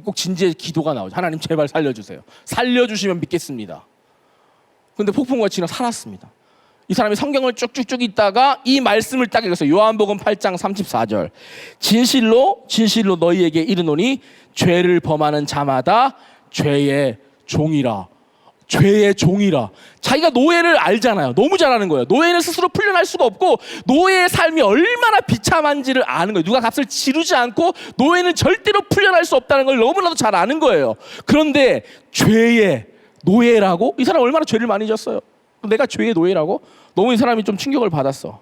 S1: 꼭 진지의 기도가 나오죠. 하나님 제발 살려주세요. 살려주시면 믿겠습니다. 근데 폭풍우가 지나 살았습니다. 이 사람이 성경을 쭉쭉쭉 읽다가 이 말씀을 딱 읽었어요. 요한복음 8장 34절. 진실로 진실로 너희에게 이르노니 죄를 범하는 자마다 죄의 종이라. 죄의 종이라. 자기가 노예를 알잖아요. 너무 잘 아는 거예요. 노예는 스스로 풀려날 수가 없고 노예의 삶이 얼마나 비참한지를 아는 거예요. 누가 값을 지르지 않고 노예는 절대로 풀려날 수 없다는 걸 너무나도 잘 아는 거예요. 그런데 죄의 노예라고? 이 사람 얼마나 죄를 많이 졌어요. 내가 죄의 노예라고? 너무 이 사람이 좀 충격을 받았어.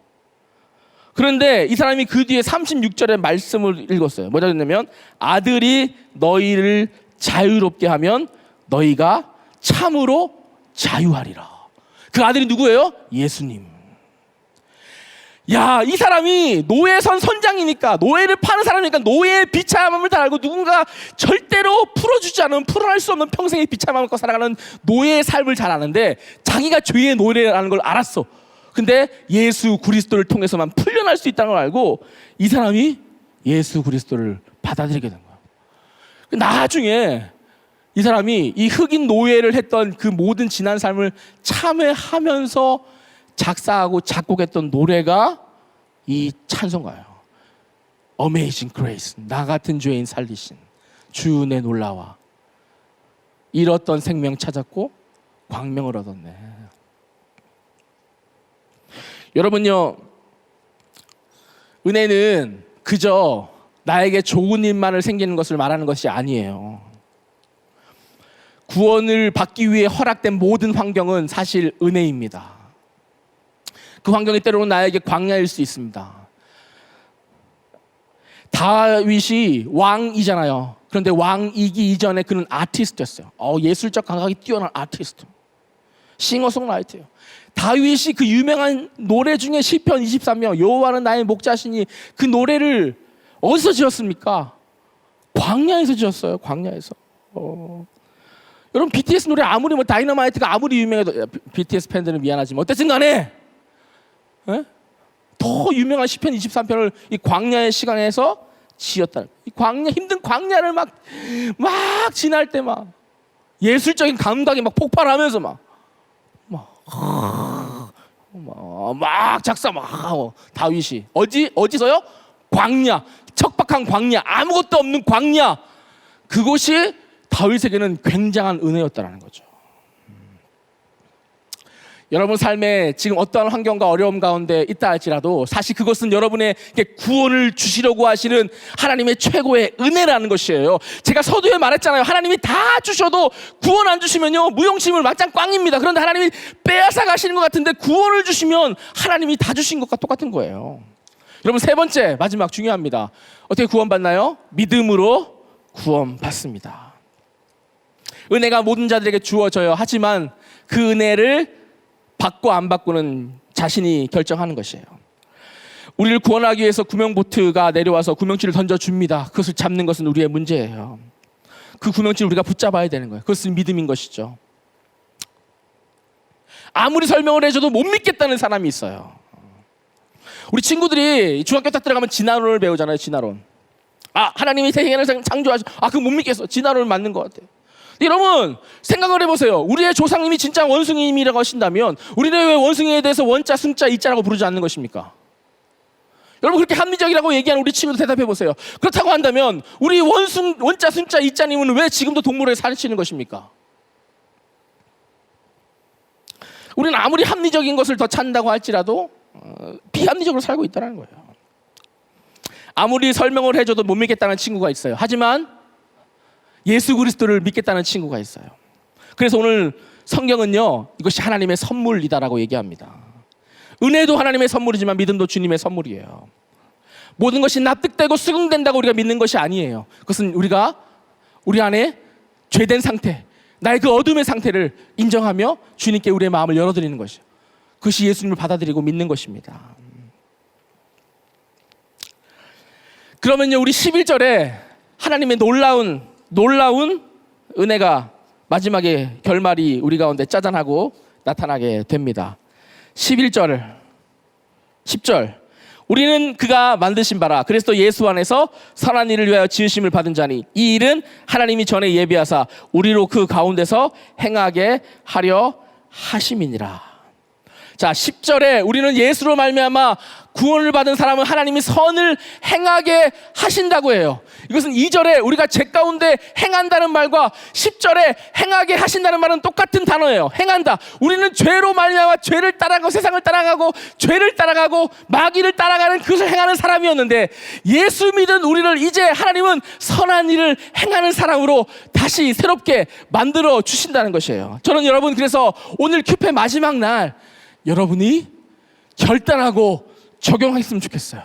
S1: 그런데 이 사람이 그 뒤에 36절의 말씀을 읽었어요. 뭐라 했냐면 아들이 너희를 자유롭게 하면 너희가 참으로 자유하리라. 그 아들이 누구예요? 예수님. 야, 이 사람이 노예선 선장이니까, 노예를 파는 사람이니까 노예의 비참함을 다 알고 누군가 절대로 풀어주지 않으면 풀어낼 수 없는 평생의 비참함을 갖고 살아가는 노예의 삶을 잘 아는데 자기가 죄의 노예라는 걸 알았어. 근데 예수 그리스도를 통해서만 풀려날 수 있다는 걸 알고 이 사람이 예수 그리스도를 받아들이게 된 거야. 나중에 이 사람이 이 흑인 노예를 했던 그 모든 지난 삶을 참회하면서 작사하고 작곡했던 노래가 이 찬송가예요. Amazing Grace, 나 같은 죄인 살리신 주 내 놀라와 잃었던 생명 찾았고 광명을 얻었네. 여러분요, 은혜는 그저 나에게 좋은 일만을 생기는 것을 말하는 것이 아니에요. 구원을 받기 위해 허락된 모든 환경은 사실 은혜입니다. 그 환경이 때로는 나에게 광야일 수 있습니다. 다윗이 왕이잖아요. 그런데 왕이기 이전에 그는 아티스트였어요. 예술적 감각이 뛰어난 아티스트, 싱어송라이터예요. 다윗이 그 유명한 노래 중에 시편 23편 여호와는 나의 목자시니 그 노래를 어디서 지었습니까? 광야에서 지었어요. 광야에서. 여러분, BTS 노래 아무리 다이너마이트가 아무리 유명해도, BTS 팬들은 미안하지만 어쨌든 간에 더 유명한 시편 23편을 이 광야의 시간에서 지었다. 이 광야, 힘든 광야를 막 지날 때 막 예술적인 감각이 막 폭발하면서 막 작사 다윗이 어디서요? 광야, 척박한 광야, 아무것도 없는 광야, 그곳이 다윗에게는 굉장한 은혜였다라는 거죠. 여러분 삶에 지금 어떠한 환경과 어려움 가운데 있다 할지라도 사실 그것은 여러분에게 구원을 주시려고 하시는 하나님의 최고의 은혜라는 것이에요. 제가 서두에 말했잖아요. 하나님이 다 주셔도 구원 안 주시면요, 무용심을 맞짱 꽝입니다. 그런데 하나님이 빼앗아 가시는 것 같은데 구원을 주시면 하나님이 다 주신 것과 똑같은 거예요. 여러분, 세 번째, 마지막 중요합니다. 어떻게 구원받나요? 믿음으로 구원받습니다. 은혜가 모든 자들에게 주어져요. 하지만 그 은혜를 받고 안 받고는 자신이 결정하는 것이에요. 우리를 구원하기 위해서 구명보트가 내려와서 구명치를 던져줍니다. 그것을 잡는 것은 우리의 문제예요. 그 구명치를 우리가 붙잡아야 되는 거예요. 그것은 믿음인 것이죠. 아무리 설명을 해줘도 못 믿겠다는 사람이 있어요. 우리 친구들이 중학교 딱 들어가면 진화론을 배우잖아요. 진화론. 하나님이 세계를 창조하셔. 그거 못 믿겠어. 진화론을 맞는 것 같아요. 여러분, 생각을 해보세요. 우리의 조상님이 진짜 원숭이님이라고 하신다면 우리는 왜 원숭이에 대해서 원자, 승자, 이자라고 부르지 않는 것입니까? 여러분, 그렇게 합리적이라고 얘기하는 우리 친구들 대답해보세요. 그렇다고 한다면 우리 원자, 승자, 이자님은 왜 지금도 동물에 사시는 것입니까? 우리는 아무리 합리적인 것을 더 찾는다고 할지라도 비합리적으로 살고 있다는 거예요. 아무리 설명을 해줘도 못 믿겠다는 친구가 있어요. 하지만 예수 그리스도를 믿겠다는 친구가 있어요. 그래서 오늘 성경은요, 이것이 하나님의 선물이다라고 얘기합니다. 은혜도 하나님의 선물이지만 믿음도 주님의 선물이에요. 모든 것이 납득되고 수긍된다고 우리가 믿는 것이 아니에요. 그것은 우리 안에 죄된 상태, 나의 그 어둠의 상태를 인정하며 주님께 우리의 마음을 열어드리는 것이에요. 그것이 예수님을 받아들이고 믿는 것입니다. 그러면요, 우리 11절에 하나님의 놀라운 은혜가 마지막에 결말이 우리 가운데 짜잔하고 나타나게 됩니다. 10절 우리는 그가 만드신 바라 그리스도 예수 안에서 선한 일을 위하여 지으심을 받은 자니 이 일은 하나님이 전에 예비하사 우리로 그 가운데서 행하게 하려 하심이니라. 자, 10절에 우리는 예수로 말미암아 구원을 받은 사람은 하나님이 선을 행하게 하신다고 해요. 이것은 2절에 우리가 죄 가운데 행한다는 말과 10절에 행하게 하신다는 말은 똑같은 단어예요. 행한다. 우리는 죄로 말미암아 죄를 따라가고 세상을 따라가고 죄를 따라가고 마귀를 따라가는 그것을 행하는 사람이었는데 예수 믿은 우리를 이제 하나님은 선한 일을 행하는 사람으로 다시 새롭게 만들어 주신다는 것이에요. 저는 여러분, 그래서 오늘 큐페 마지막 날 여러분이 결단하고 적용했으면 좋겠어요.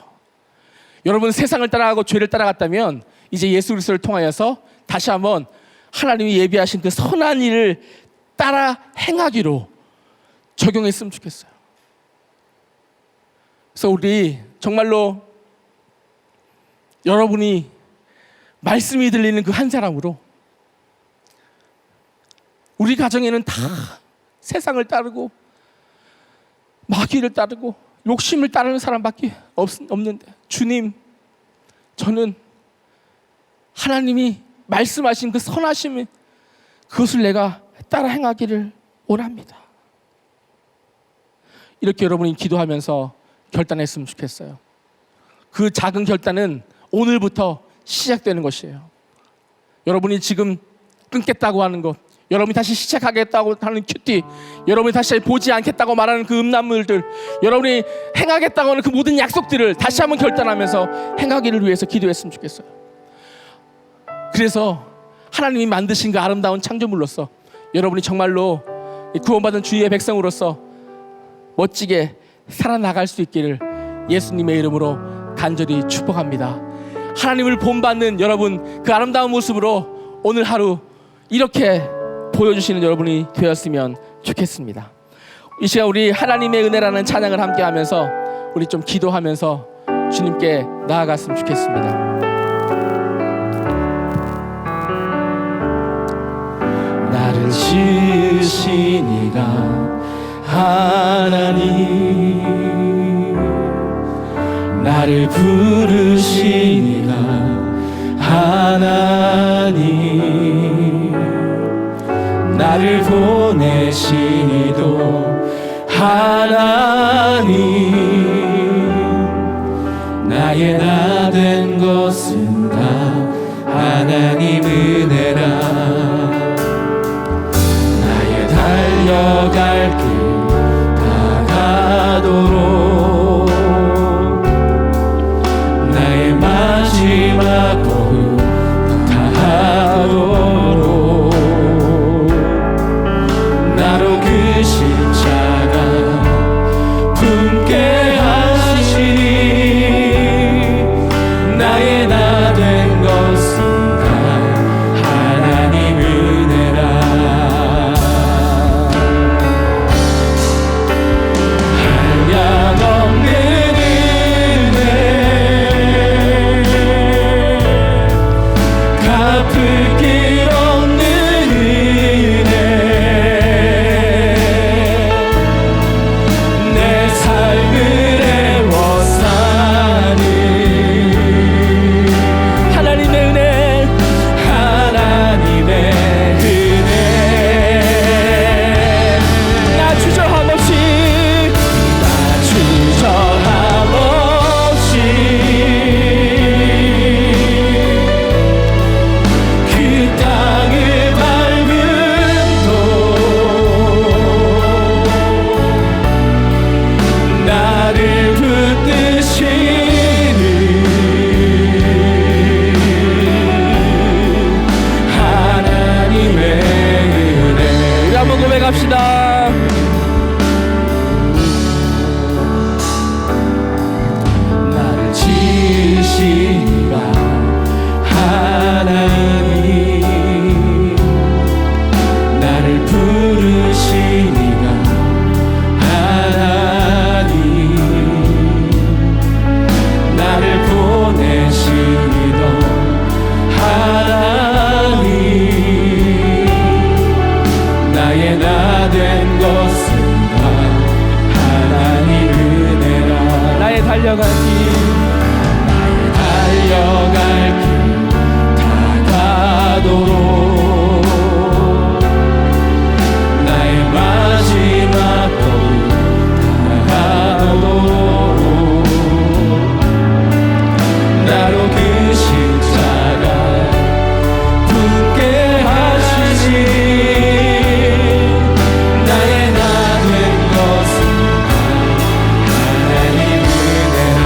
S1: 여러분 세상을 따라가고 죄를 따라갔다면 이제 예수 그리스도를 통하여서 다시 한번 하나님이 예비하신 그 선한 일을 따라 행하기로 적용했으면 좋겠어요. 그래서 우리 정말로 여러분이 말씀이 들리는 그 한 사람으로, 우리 가정에는 다 세상을 따르고 마귀를 따르고 욕심을 따르는 사람밖에 없는데, 주님, 저는 하나님이 말씀하신 그 선하심, 그것을 내가 따라 행하기를 원합니다. 이렇게 여러분이 기도하면서 결단했으면 좋겠어요. 그 작은 결단은 오늘부터 시작되는 것이에요. 여러분이 지금 끊겠다고 하는 것, 여러분이 다시 시작하겠다고 하는 큐티, 여러분이 다시 보지 않겠다고 말하는 그 음란물들, 여러분이 행하겠다고 하는 그 모든 약속들을 다시 한번 결단하면서 행하기를 위해서 기도했으면 좋겠어요. 그래서 하나님이 만드신 그 아름다운 창조물로서 여러분이 정말로 구원받은 주의 백성으로서 멋지게 살아나갈 수 있기를 예수님의 이름으로 간절히 축복합니다. 하나님을 본받는 여러분, 그 아름다운 모습으로 오늘 하루 이렇게 보여주시는 여러분이 되었으면 좋겠습니다. 이 시간 우리 하나님의 은혜라는 찬양을 함께 하면서 우리 좀 기도하면서 주님께 나아갔으면 좋겠습니다.
S2: 나를 지으신 이가 하나님, 나를 부르신 이가 하나님, 나를 보내신 이도 하나님, 나의 나 된 것은 다 하나님 은혜라. 나의 달려갈 길 다가도록, 나의 마지막 걸음 다하도록, 나로 그 십자가 품게 하시니, 나의 나 된 것은 다 하나님 은혜라. 한량없는 은혜, 갚을 길 없는 은혜, 내 삶을 애워싸는
S1: 하나님의 은혜,
S2: 하나님의 은혜.
S1: 나 주저함 없이,
S2: 나 주저함 없이 그 땅을 밟음도 나를 붙드시는 하나님의 은혜.
S1: 우리 한번 고백합시다.
S2: 나를 지으신 이가 하나님, 나를 부르신 이가 하나님, 나를 보내신 이도 하나님, 나의 나 된 것은 다 하나님 은혜라.
S1: 나의 달려갈 길,
S2: 나의 달려갈 길 다가도록, 나의 마지막 걸음 다가도록, 나로 그 십자가 품게 하시니, 나의 나 된 것은 하나님 은혜라.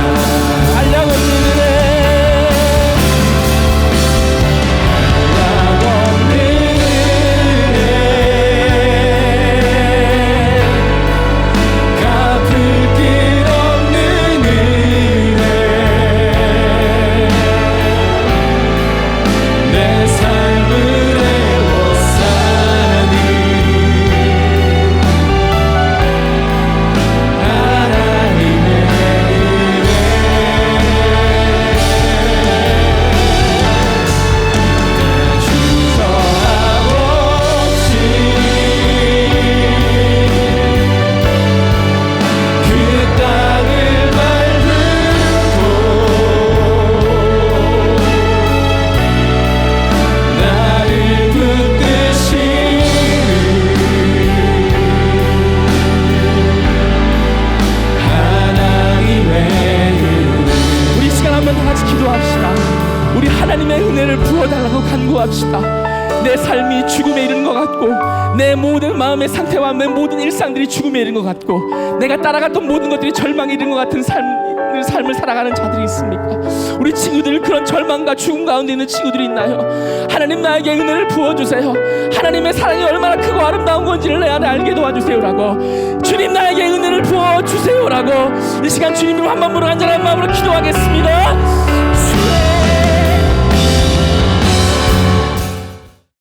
S1: 하나님의 은혜를 부어달라고 간구합시다. 내 삶이 죽음에 이르는 것 같고, 내 모든 마음의 상태와 내 모든 일상들이 죽음에 이르는 것 같고, 내가 따라갔던 모든 것들이 절망에 이르는 것 같은 삶을 살아가는 자들이 있습니까? 우리 친구들, 그런 절망과 죽음 가운데 있는 친구들이 있나요? 하나님, 나에게 은혜를 부어주세요. 하나님의 사랑이 얼마나 크고 아름다운 건지를 내 안에 알게 도와주세요라고, 주님 나에게 은혜를 부어주세요라고 이 시간 주님을 한 마음으로 간절한 마음으로 기도하겠습니다.